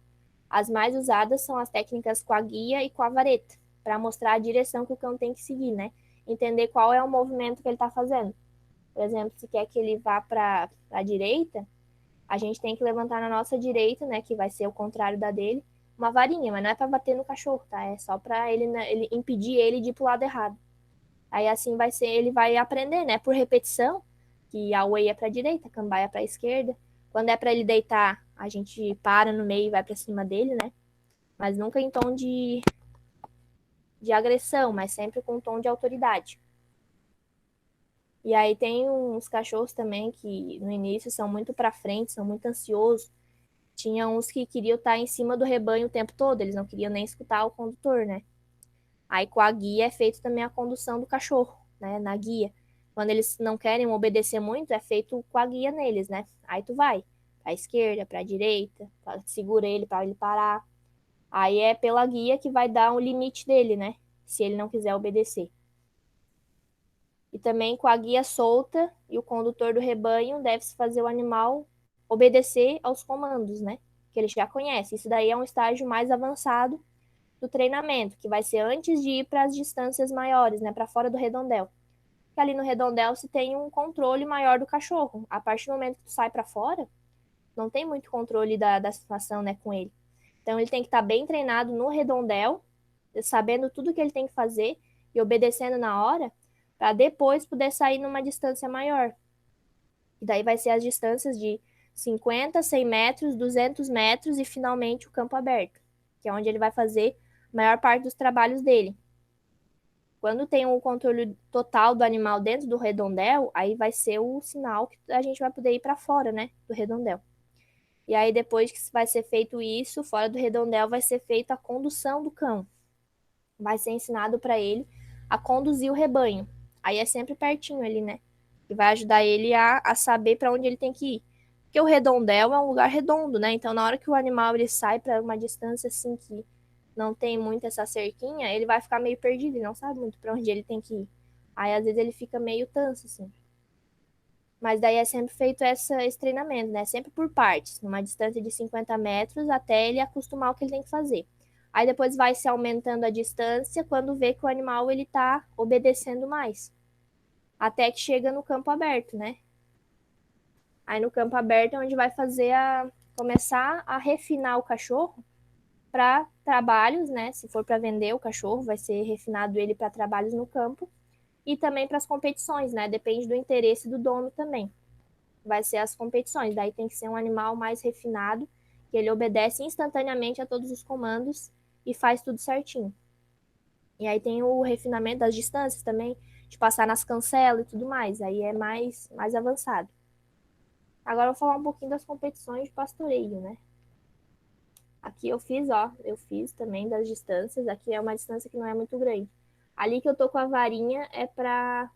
S2: As mais usadas são as técnicas com a guia e com a vareta, para mostrar a direção que o cão tem que seguir, né? Entender qual é o movimento que ele está fazendo. Por exemplo, se quer que ele vá para a direita, a gente tem que levantar na nossa direita, né, que vai ser o contrário da dele, uma varinha, mas não é para bater no cachorro, tá? É só para ele impedir ele de ir pro lado errado. Aí assim vai ser, ele vai aprender, né, por repetição, que a way é para direita, a cambaia é para esquerda. Quando é para ele deitar, a gente para no meio e vai para cima dele, né? Mas nunca em tom de agressão, mas sempre com um tom de autoridade. E aí tem uns cachorros também que no início são muito para frente, são muito ansiosos. Tinha uns que queriam estar em cima do rebanho o tempo todo, eles não queriam nem escutar o condutor, né? Aí com a guia é feito também a condução do cachorro, né? Na guia. Quando eles não querem obedecer muito, é feito com a guia neles, né? Aí tu vai pra esquerda, pra direita, segura ele para ele parar. Aí é pela guia que vai dar um limite dele, né? Se ele não quiser obedecer. E também com a guia solta e o condutor do rebanho deve-se fazer o animal obedecer aos comandos, né? Que ele já conhece. Isso daí é um estágio mais avançado do treinamento, que vai ser antes de ir para as distâncias maiores, né? Para fora do redondel. Porque ali no redondel se tem um controle maior do cachorro. A partir do momento que tu sai para fora, não tem muito controle da situação, né, com ele. Então ele tem que estar bem treinado no redondel, sabendo tudo que ele tem que fazer e obedecendo na hora, para depois poder sair numa distância maior. E daí vai ser as distâncias de 50, 100 metros, 200 metros e finalmente o campo aberto, que é onde ele vai fazer a maior parte dos trabalhos dele. Quando tem o controle total do animal dentro do redondel, aí vai ser o sinal que a gente vai poder ir para fora, né, do redondel. E aí depois que vai ser feito isso, fora do redondel vai ser feita a condução do cão. Vai ser ensinado para ele a conduzir o rebanho. Aí é sempre pertinho ali, né? E vai ajudar ele a saber para onde ele tem que ir. Porque o redondel é um lugar redondo, né? Então, na hora que o animal ele sai para uma distância assim que não tem muito essa cerquinha, ele vai ficar meio perdido, ele não sabe muito para onde ele tem que ir. Aí, às vezes, ele fica meio tanso, assim. Mas daí é sempre feito esse treinamento, né? Sempre por partes, numa distância de 50 metros, até ele acostumar o que ele tem que fazer. Aí depois vai se aumentando a distância quando vê que o animal ele tá obedecendo mais. Até que chega no campo aberto, né? Aí no campo aberto é onde vai começar a refinar o cachorro para trabalhos, né? Se for para vender o cachorro, vai ser refinado ele para trabalhos no campo e também para as competições, né? Depende do interesse do dono também. vai ser as competições. Daí tem que ser um animal mais refinado, que ele obedece instantaneamente a todos os comandos e faz tudo certinho. E aí tem o refinamento das distâncias também, de passar nas cancelas e tudo mais. Aí é mais avançado. Agora eu vou falar um pouquinho das competições de pastoreio, né? Aqui eu fiz também das distâncias. Aqui é uma distância que não é muito grande. Ali que eu tô com a varinha é pra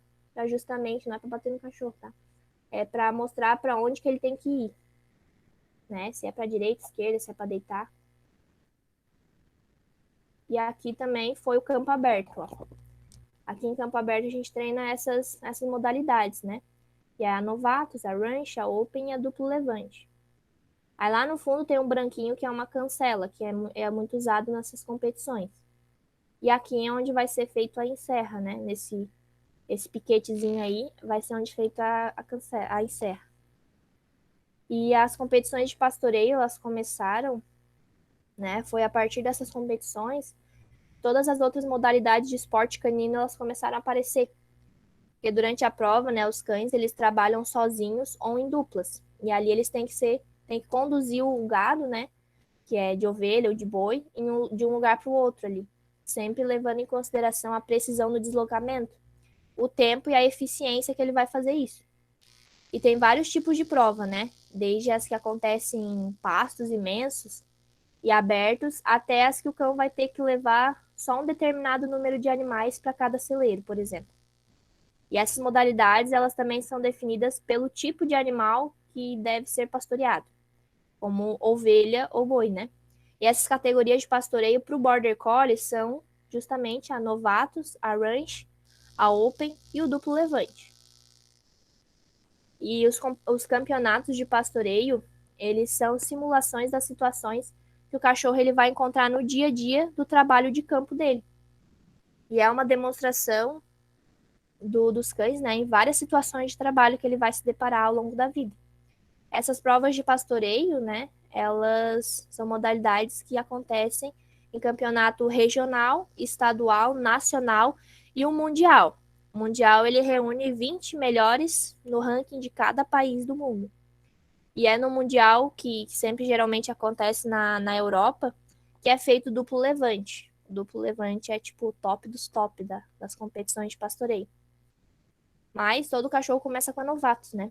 S2: justamente, não é pra bater no cachorro, tá? É pra mostrar pra onde que ele tem que ir, né? Se é pra direita, esquerda, se é pra deitar. E aqui também foi o campo aberto, ó. Aqui em campo aberto a gente treina essas modalidades, né? Que é a novatos, a ranch, a open e a duplo levante. Aí lá no fundo tem um branquinho que é uma cancela, que é muito usado nessas competições. E aqui é onde vai ser feito a encerra, né? Esse piquetezinho aí vai ser onde é feita a encerra. E as competições de pastoreio, elas começaram, né? Foi a partir dessas competições, todas as outras modalidades de esporte canino, elas começaram a aparecer. Porque durante a prova, né, os cães, eles trabalham sozinhos ou em duplas. E ali eles têm que conduzir o gado, né? Que é de ovelha ou de boi, de um lugar para o outro ali, sempre levando em consideração a precisão do deslocamento, o tempo e a eficiência que ele vai fazer isso. E tem vários tipos de prova, né? Desde as que acontecem em pastos imensos e abertos, até as que o cão vai ter que levar só um determinado número de animais para cada celeiro, por exemplo. E essas modalidades, elas também são definidas pelo tipo de animal que deve ser pastoreado, como ovelha ou boi, né? E essas categorias de pastoreio para o Border Collie são justamente a novatos, a ranch, a open e o duplo levante. E os campeonatos de pastoreio, eles são simulações das situações que o cachorro ele vai encontrar no dia a dia do trabalho de campo dele. E é uma demonstração dos cães, né, em várias situações de trabalho que ele vai se deparar ao longo da vida. Essas provas de pastoreio, né, elas são modalidades que acontecem em campeonato regional, estadual, nacional e o mundial. O mundial ele reúne 20 melhores no ranking de cada país do mundo. E é no mundial que sempre geralmente acontece na Europa, que é feito o duplo levante. O duplo levante é tipo o top dos top das competições de pastoreio. Mas todo cachorro começa com a novatos, né?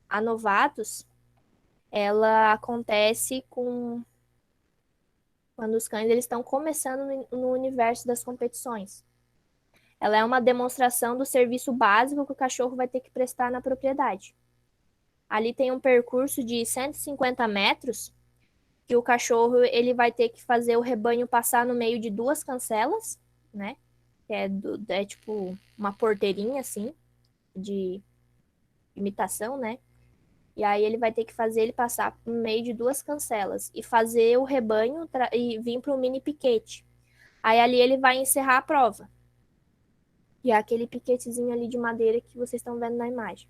S2: A novatos, ela acontece quando os cães eles estão começando no universo das competições. Ela é uma demonstração do serviço básico que o cachorro vai ter que prestar na propriedade. Ali tem um percurso de 150 metros que o cachorro ele vai ter que fazer o rebanho passar no meio de duas cancelas, né? Que é tipo uma porteirinha assim de imitação, né? E aí ele vai ter que fazer ele passar no meio de duas cancelas e fazer o rebanho e vir para o mini piquete. Aí ali ele vai encerrar a prova. E é aquele piquetezinho ali de madeira que vocês estão vendo na imagem.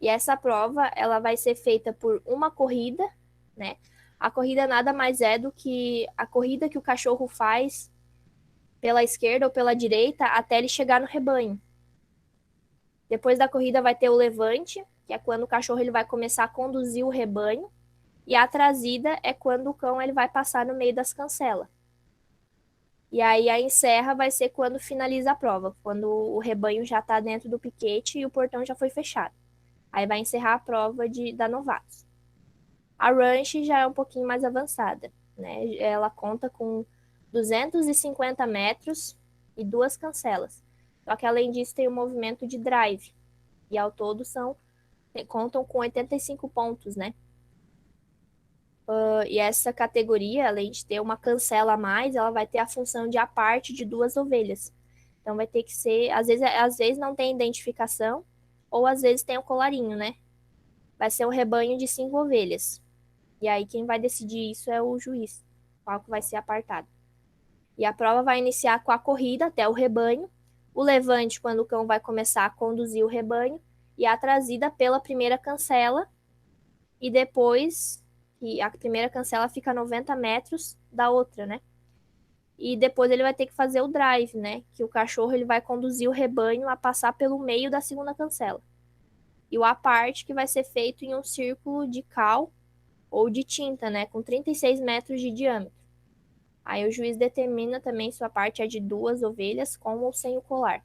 S2: E essa prova, ela vai ser feita por uma corrida, né? A corrida nada mais é do que a corrida que o cachorro faz pela esquerda ou pela direita até ele chegar no rebanho. Depois da corrida vai ter o levante, que é quando o cachorro ele vai começar a conduzir o rebanho. E a trazida é quando o cão ele vai passar no meio das cancelas. E aí a encerra vai ser quando finaliza a prova, quando o rebanho já está dentro do piquete e o portão já foi fechado. Aí vai encerrar a prova da novatos. A ranch já é um pouquinho mais avançada, né? Ela conta com 250 metros e duas cancelas. Só que além disso tem o movimento de drive. E ao todo contam com 85 pontos, né? E essa categoria, além de ter uma cancela a mais, ela vai ter a função de a parte de duas ovelhas. Então vai ter que ser, às vezes não tem identificação, ou às vezes tem o colarinho, né? Vai ser um rebanho de 5 ovelhas. E aí quem vai decidir isso é o juiz, qual que vai ser apartado. E a prova vai iniciar com a corrida até o rebanho, o levante quando o cão vai começar a conduzir o rebanho, e a trazida pela primeira cancela, e depois que a primeira cancela fica a 90 metros da outra, né? E depois ele vai ter que fazer o drive, né? Que o cachorro ele vai conduzir o rebanho a passar pelo meio da segunda cancela. e o à parte, que vai ser feito em um círculo de cal ou de tinta, né, com 36 metros de diâmetro. Aí o juiz determina também se a parte é de 2 ovelhas, com ou sem o colar.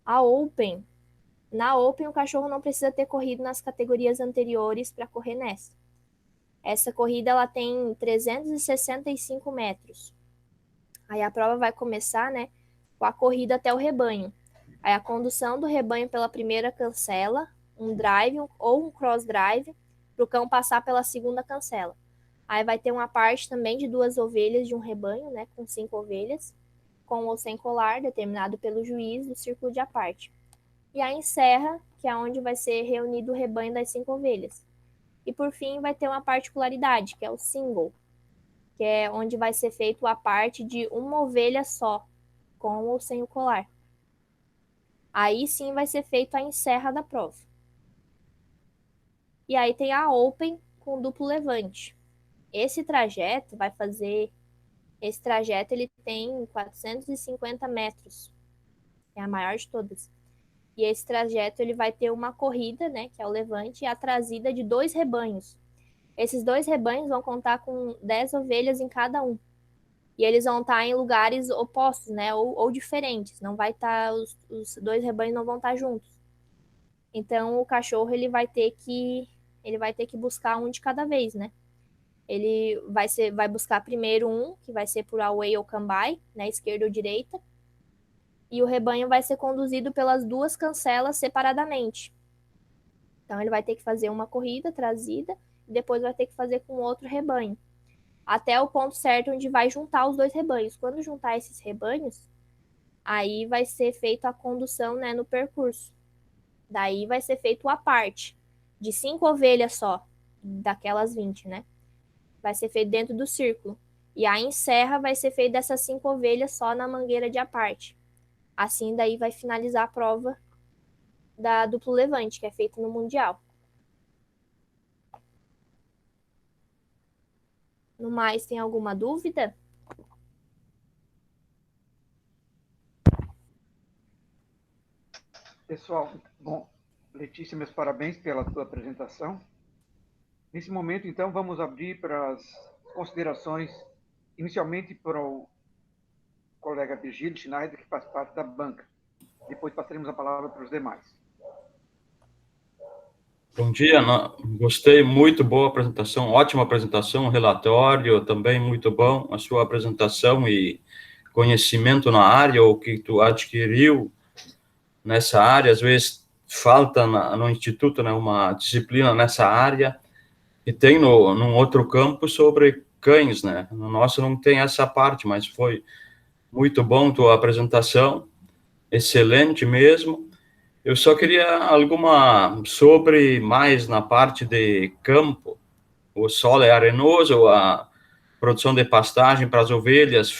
S2: A Open. Na Open, o cachorro não precisa ter corrido nas categorias anteriores para correr nessa. Essa corrida ela tem 365 metros. Aí a prova vai começar, né, com a corrida até o rebanho. Aí a condução do rebanho pela primeira cancela, um drive ou um cross drive, para o cão passar pela segunda cancela. Aí vai ter uma parte também de 2 ovelhas de um rebanho, né, com 5 ovelhas, com ou sem colar, determinado pelo juiz do círculo de aparte. E aí encerra, que é onde vai ser reunido o rebanho das 5 ovelhas. E por fim vai ter uma particularidade, que é o single, que é onde vai ser feito a parte de uma ovelha só, com ou sem o colar. Aí sim vai ser feito a encerra da prova. E aí tem a Open com duplo levante. Esse trajeto ele tem 450 metros, é a maior de todas. E esse trajeto ele vai ter uma corrida, né, que é o levante, e a trazida de 2 rebanhos. Esses 2 rebanhos vão contar com 10 ovelhas em cada um. E eles vão estar em lugares opostos, né, ou diferentes. Não vai estar, os 2 rebanhos não vão estar juntos. Então o cachorro ele vai ter que buscar um de cada vez, né? Ele vai buscar primeiro um, que vai ser por away ou come-by, né, esquerda ou direita, e o rebanho vai ser conduzido pelas 2 cancelas separadamente. Então ele vai ter que fazer uma corrida trazida e depois vai ter que fazer com outro rebanho, até o ponto certo onde vai juntar os 2 rebanhos. Quando juntar esses rebanhos, aí vai ser feita a condução, né, no percurso. Daí vai ser feito a parte de 5 ovelhas só, daquelas 20, né? Vai ser feito dentro do círculo. E a encerra vai ser feito dessas 5 ovelhas só na mangueira de aparte. Assim, daí vai finalizar a prova da duplo levante, que é feita no Mundial. No mais, tem alguma dúvida?
S1: Pessoal, bom, Letícia, meus parabéns pela tua apresentação. Nesse momento, então, vamos abrir para as considerações, inicialmente para o colega Virgílio Schneider, que faz parte da banca. Depois passaremos a palavra para os demais.
S3: Bom dia, gostei, muito boa apresentação, ótima apresentação, relatório também muito bom, a sua apresentação e conhecimento na área, o que tu adquiriu nessa área, às vezes falta no Instituto, né, uma disciplina nessa área, e tem num outro campo sobre cães, né, no nosso não tem essa parte, mas foi muito bom tua apresentação, excelente mesmo. Eu só queria alguma sobre mais na parte de campo. O solo é arenoso, a produção de pastagem para as ovelhas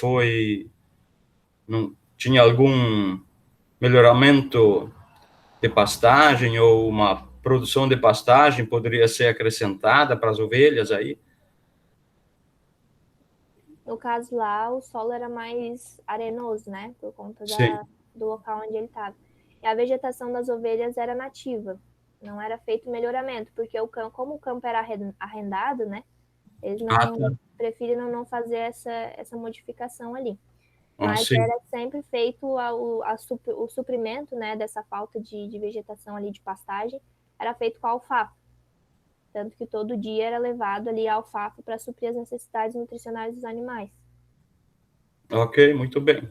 S3: não tinha algum melhoramento de pastagem ou uma produção de pastagem poderia ser acrescentada para as ovelhas aí?
S2: No caso lá, o solo era mais arenoso, né? Por conta
S3: Sim.
S2: do local onde ele estava. E a vegetação das ovelhas era nativa. Não era feito melhoramento, porque como o campo era arrendado, né? Eles preferiram não fazer essa modificação ali. Mas
S3: Sim.
S2: era sempre feito o suprimento, né, dessa falta de vegetação ali de pastagem, era feito com a alfafa. Tanto que todo dia era levado ali a alfafa para suprir as necessidades nutricionais dos animais.
S3: Ok, muito bem.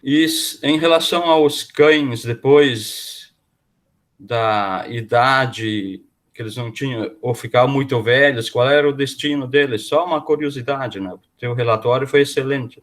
S3: E em relação aos cães, depois da idade que eles não tinham, ou ficavam muito velhos, qual era o destino deles? Só uma curiosidade, né? O teu relatório foi excelente.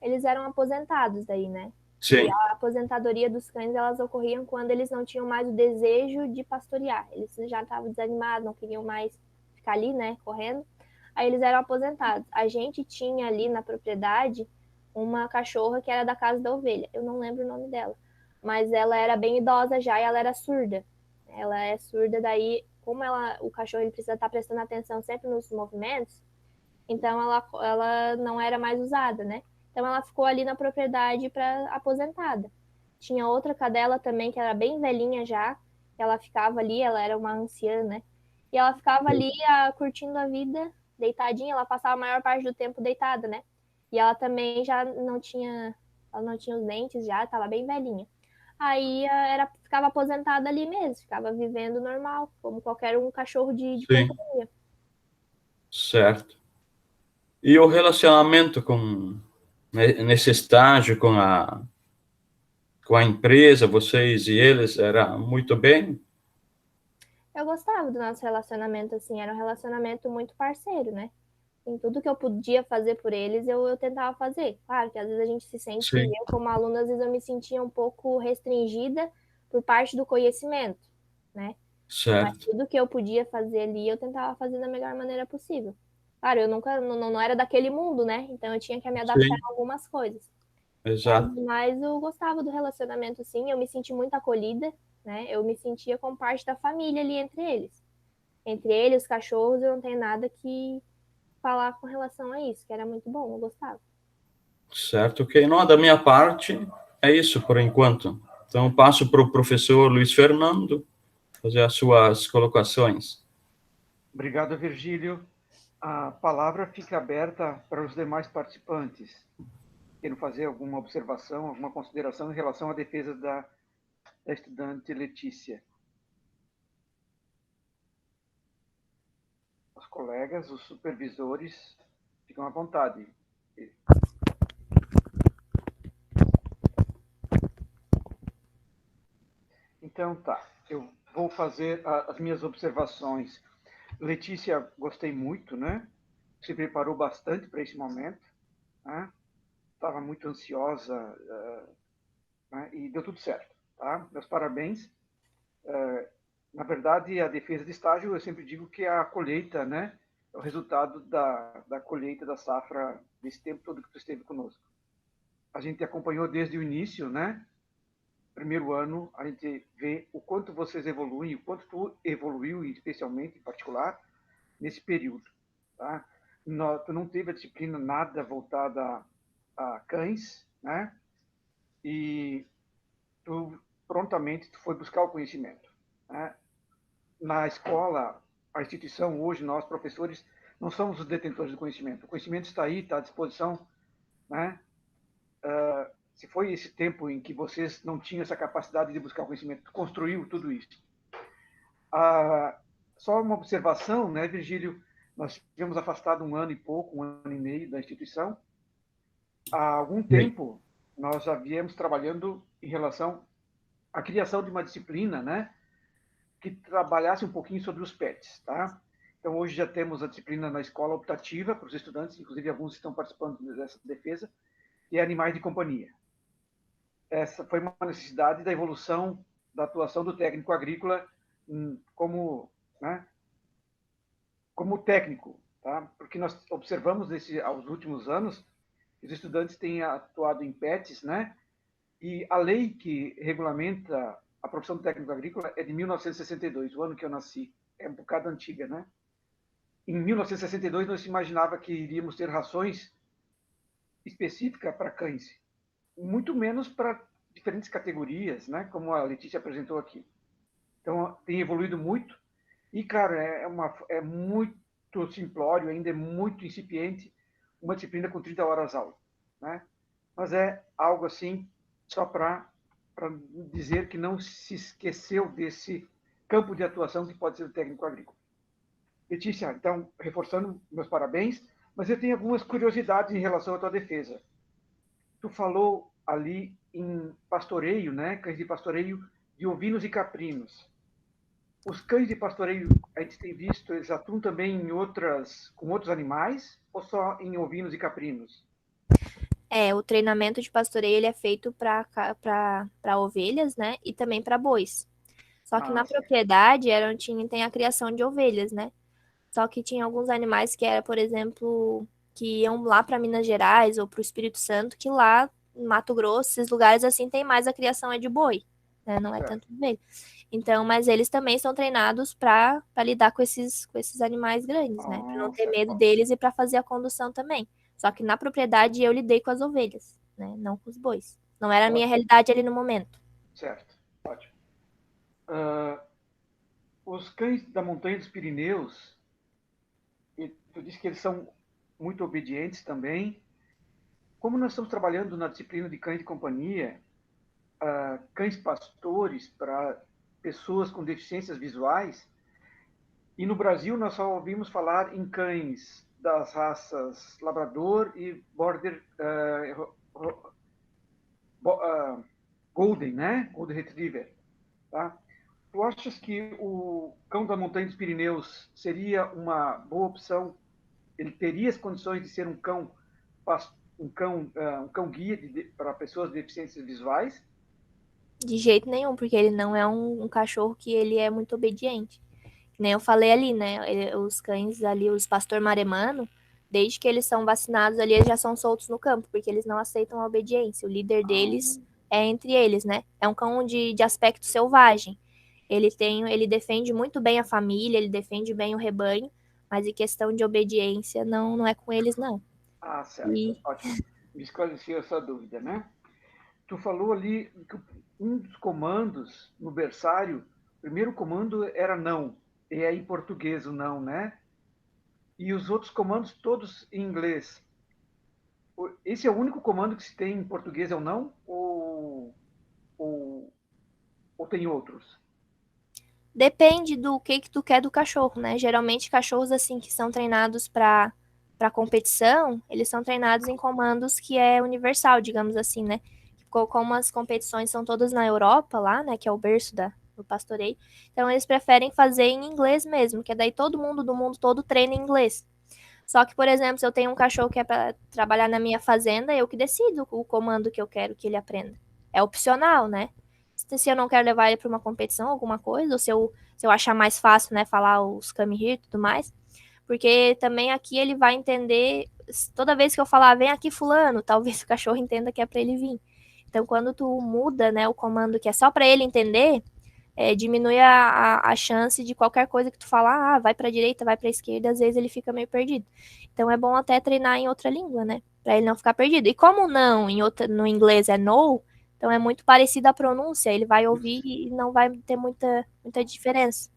S2: Eles eram aposentados daí, né?
S3: Sim.
S2: E a aposentadoria dos cães, elas ocorriam quando eles não tinham mais o desejo de pastorear. Eles já estavam desanimados, não queriam mais ficar ali, né, correndo. Aí eles eram aposentados. A gente tinha ali na propriedade uma cachorra que era da casa da ovelha. Eu não lembro o nome dela. Mas ela era bem idosa já e ela era surda. Ela é surda, daí, como o cachorro ele precisa estar prestando atenção sempre nos movimentos, então ela não era mais usada, né? Então ela ficou ali na propriedade para aposentada. Tinha outra cadela também, que era bem velhinha já, que ela ficava ali, ela era uma anciã, né? E ela ficava ali curtindo a vida, deitadinha, ela passava a maior parte do tempo deitada, né? E ela também já ela não tinha os dentes já, estava bem velhinha. Aí ficava aposentada ali mesmo, ficava vivendo normal, como qualquer um cachorro de
S3: Sim,
S2: companhia.
S3: certo. E o relacionamento nesse estágio com a empresa, vocês e eles, era muito bem?
S2: Eu gostava do nosso relacionamento, assim, era um relacionamento muito parceiro, né? Em tudo que eu podia fazer por eles, eu tentava fazer. Claro que às vezes a gente se sente,
S3: Sim,
S2: eu como aluna, às vezes eu me sentia um pouco restringida por parte do conhecimento, né? Mas
S3: certo.
S2: tudo que eu podia fazer ali, eu tentava fazer da melhor maneira possível. Claro, eu nunca, não era daquele mundo, né? Então eu tinha que me adaptar
S3: Sim,
S2: a algumas coisas.
S3: exato.
S2: Mas eu gostava do relacionamento, sim, eu me senti muito acolhida, né? Eu me sentia como parte da família ali entre eles. Entre eles, os cachorros, eu não tenho nada que falar com relação a isso, que era muito bom, eu gostava.
S3: Certo, ok. Não, da minha parte, é isso por enquanto. Então, passo para o professor Luiz Fernando fazer as suas colocações.
S1: Obrigado, Virgílio. A palavra fica aberta para os demais participantes. Quero fazer alguma observação, alguma consideração em relação à defesa da estudante Letícia. Os colegas, os supervisores, ficam à vontade. Então, tá. Eu vou fazer as minhas observações. Letícia, gostei muito, né? Se preparou bastante para esse momento, né? Estava muito ansiosa, né? E deu tudo certo, tá? Meus parabéns. Na verdade, a defesa de estágio, eu sempre digo que é a colheita, né? É o resultado da colheita da safra desse tempo todo que tu esteve conosco. A gente acompanhou desde o início, né? Primeiro ano, a gente vê o quanto vocês evoluem, o quanto tu evoluiu, especialmente, em particular, nesse período. Tá? Tu não teve a disciplina nada voltada a cães, né? E tu prontamente tu foi buscar o conhecimento. Né? Na escola, a instituição, hoje, nós, professores, não somos os detentores do conhecimento. O conhecimento está aí, está à disposição. Né? Se foi esse tempo em que vocês não tinham essa capacidade de buscar o conhecimento, tu construiu tudo isso. Só uma observação, né, Virgílio? Nós tivemos afastado um ano e pouco, um ano e meio da instituição. Há algum
S3: Sim.
S1: tempo, nós já viemos trabalhando em relação à criação de uma disciplina, né, que trabalhasse um pouquinho sobre os pets, tá? Então, hoje já temos a disciplina na escola optativa para os estudantes, inclusive alguns estão participando dessa defesa, que é animais de companhia. Essa foi uma necessidade da evolução da atuação do técnico agrícola como, né, como técnico, tá? Porque nós observamos aos últimos anos que os estudantes têm atuado em PETs, né? E a lei que regulamenta a profissão de técnico agrícola é de 1962, o ano que eu nasci. É um bocado antiga, né? Em 1962, não se imaginava que iríamos ter rações específicas para cães, muito menos para diferentes categorias, né? Como a Letícia apresentou aqui. Então, tem evoluído muito. E, cara, é muito simplório, ainda é muito incipiente, uma disciplina com 30 horas aula. Né? Mas é algo assim, só para dizer que não se esqueceu desse campo de atuação que pode ser o técnico agrícola. Letícia, então, reforçando meus parabéns, mas eu tenho algumas curiosidades em relação à tua defesa. Tu falou ali em pastoreio, né? Cães de pastoreio de ovinos e caprinos. Os cães de pastoreio, a gente tem visto, eles atuam também com outros animais ou só em ovinos e caprinos?
S2: O treinamento de pastoreio ele é feito para ovelhas, né? E também para bois. Só que
S1: Ah,
S2: na
S1: certo.
S2: propriedade tem a criação de ovelhas, né? Só que tinha alguns animais que era, por exemplo, que iam lá para Minas Gerais ou para o Espírito Santo, que lá em Mato Grosso, esses lugares assim tem mais a criação é de boi, né? Não é
S1: Certo.
S2: tanto de ovelha. Então, mas eles também são treinados para lidar com esses animais grandes, né? Para não ter
S1: Certo.
S2: medo deles e para fazer a condução também. Só que na propriedade eu lidei com as ovelhas, né? Não com os bois. Não era a minha realidade ali no momento.
S1: Certo, ótimo. Os cães da montanha dos Pirineus, tu disse que eles são muito obedientes também. Como nós estamos trabalhando na disciplina de cães de companhia, cães pastores para pessoas com deficiências visuais, e no Brasil nós só ouvimos falar em cães das raças Labrador e Border Golden, né? Golden Retriever. Tá? Tu achas que o cão da montanha dos Pirineus seria uma boa opção? Ele teria as condições de ser um cão guia para pessoas com deficiências visuais?
S2: De jeito nenhum, porque ele não é um cachorro que ele é muito obediente. Que nem eu falei ali, né? Os cães ali, os pastor maremano, desde que eles são vacinados ali, eles já são soltos no campo, porque eles não aceitam a obediência. O líder deles é entre eles, né? É um cão de aspecto selvagem. Ele defende muito bem a família, ele defende bem o rebanho, mas em questão de obediência, não é com eles, não.
S1: Certo. Ótimo. Me esclareceu essa dúvida, né? Tu falou ali que um dos comandos no berçário, o primeiro comando era não, e é em português o não, né? E os outros comandos todos em inglês. Esse é o único comando que se tem em português é o não? Ou tem outros?
S2: Depende do que tu quer do cachorro, né? Geralmente cachorros assim que são treinados para competição, eles são treinados em comandos que é universal, digamos assim, né? Como as competições são todas na Europa lá, né, que é o berço do pastoreio, então eles preferem fazer em inglês mesmo, que daí todo mundo do mundo todo treina em inglês. Só que, por exemplo, se eu tenho um cachorro que é para trabalhar na minha fazenda, eu que decido o comando que eu quero que ele aprenda. É opcional, né? Se eu não quero levar ele para uma competição, alguma coisa, ou se eu achar mais fácil, né, falar os come here e tudo mais, porque também aqui ele vai entender, toda vez que eu falar, vem aqui fulano, talvez o cachorro entenda que é para ele vir. Então, quando tu muda, né, o comando que é só para ele entender, diminui a chance de qualquer coisa que tu falar, vai para a direita, vai para a esquerda, às vezes ele fica meio perdido. Então, é bom até treinar em outra língua, né, para ele não ficar perdido. E como não, no inglês é no, então é muito parecida a pronúncia, ele vai ouvir e não vai ter muita diferença.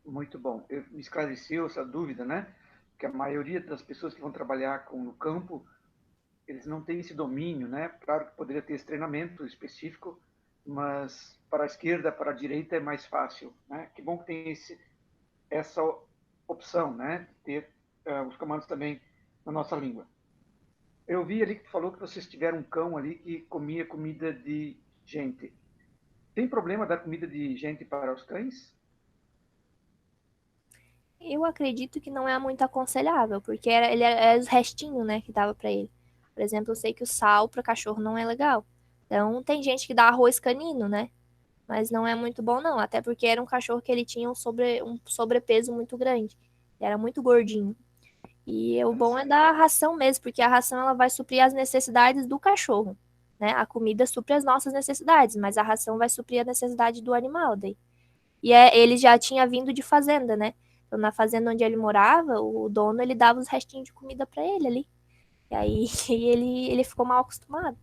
S1: Muito bom. Me esclareceu essa dúvida, né? Que a maioria das pessoas que vão trabalhar no campo, eles não têm esse domínio, né? Claro que poderia ter esse treinamento específico, mas para a esquerda, para a direita é mais fácil, né? Que bom que tem essa opção, né? Ter os comandos também na nossa língua. Eu vi ali que tu falou que vocês tiveram um cão ali que comia comida de gente. Tem problema dar comida de gente para os cães?
S2: Eu acredito que não é muito aconselhável, porque ele era os restinhos, né, que dava para ele. Por exemplo, eu sei que o sal para cachorro não é legal. Então, tem gente que dá arroz canino, né? Mas não é muito bom, não. Até porque era um cachorro que ele tinha um sobrepeso muito grande. Ele era muito gordinho. E o bom é dar a ração mesmo, porque a ração ela vai suprir as necessidades do cachorro, né? A comida supre as nossas necessidades, mas a ração vai suprir a necessidade do animal daí. E ele já tinha vindo de fazenda, né? Então, na fazenda onde ele morava, o dono ele dava os restinhos de comida para ele ali. E aí ele ficou mal acostumado.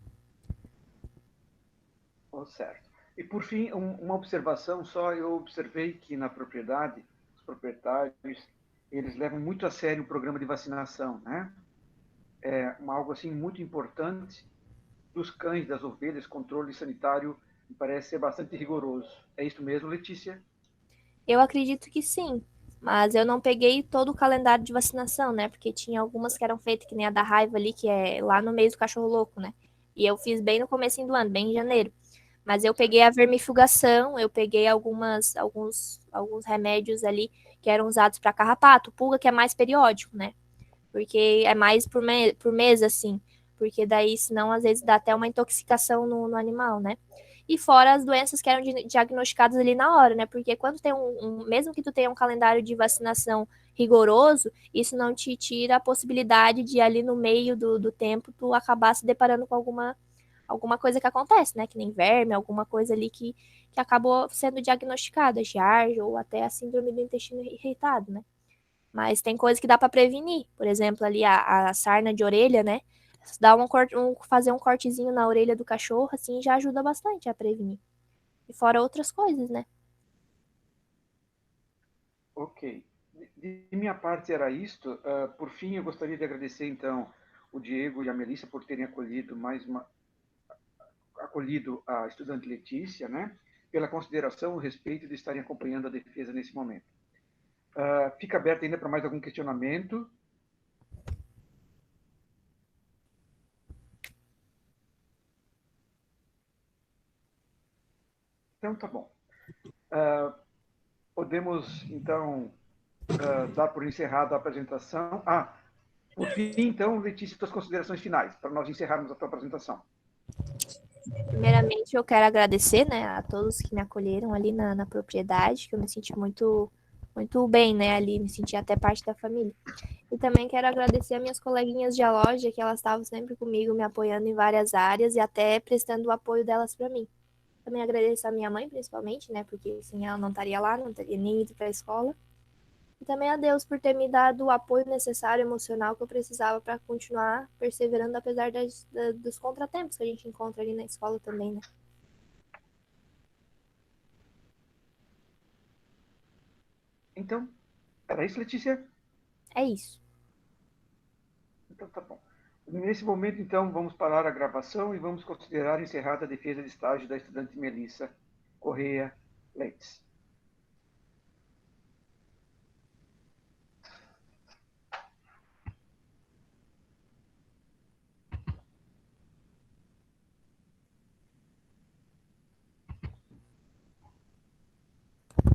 S1: Oh, certo. E por fim, uma observação só, eu observei que na propriedade, os proprietários, eles levam muito a sério o programa de vacinação, né? É algo assim muito importante dos cães, das ovelhas, controle sanitário, me parece ser bastante rigoroso. É isso mesmo, Letícia?
S2: Eu acredito que sim, mas eu não peguei todo o calendário de vacinação, né? Porque tinha algumas que eram feitas, que nem a da raiva ali, que é lá no mês do cachorro louco, né? E eu fiz bem no comecinho do ano, bem em janeiro. Mas eu peguei a vermifugação, eu peguei alguns remédios ali que eram usados para carrapato, pulga que é mais periódico, né? Porque é mais por mês, assim. Porque daí, senão, às vezes dá até uma intoxicação no animal, né? E fora as doenças que eram diagnosticadas ali na hora, né? Porque quando tem mesmo que tu tenha um calendário de vacinação rigoroso, isso não te tira a possibilidade de ali no meio do tempo tu acabar se deparando com alguma coisa que acontece, né? Que nem verme, alguma coisa ali que acabou sendo diagnosticada, Giardia ou até a síndrome do intestino irritado, né? Mas tem coisa que dá para prevenir. Por exemplo, ali a sarna de orelha, né? Dar fazer um cortezinho na orelha do cachorro, assim, já ajuda bastante a prevenir. E fora outras coisas, né?
S1: Ok. De minha parte era isto. Por fim, eu gostaria de agradecer, então, o Diego e a Melissa por terem acolhido a estudante Letícia, né? Pela consideração, o respeito de estarem acompanhando a defesa nesse momento. Fica aberto ainda para mais algum questionamento. Então, tá bom. Podemos, então, dar por encerrada a apresentação. Por fim, então, Letícia, suas considerações finais, para nós encerrarmos a tua apresentação.
S2: Primeiramente, eu quero agradecer, né, a todos que me acolheram ali na propriedade, que eu me senti muito bem, né, ali, me senti até parte da família. E também quero agradecer a minhas coleguinhas de loja, que elas estavam sempre comigo, me apoiando em várias áreas e até prestando o apoio delas para mim. Também agradeço a minha mãe, principalmente, né, porque sem ela não estaria lá, não teria nem ido para a escola. E também a Deus por ter me dado o apoio necessário emocional que eu precisava para continuar perseverando, apesar dos contratempos que a gente encontra ali na escola também, né?
S1: Então, era isso, Letícia?
S2: É isso.
S1: Então, tá bom. Nesse momento, então, vamos parar a gravação e vamos considerar encerrada a defesa de estágio da estudante Melissa Correia Leite.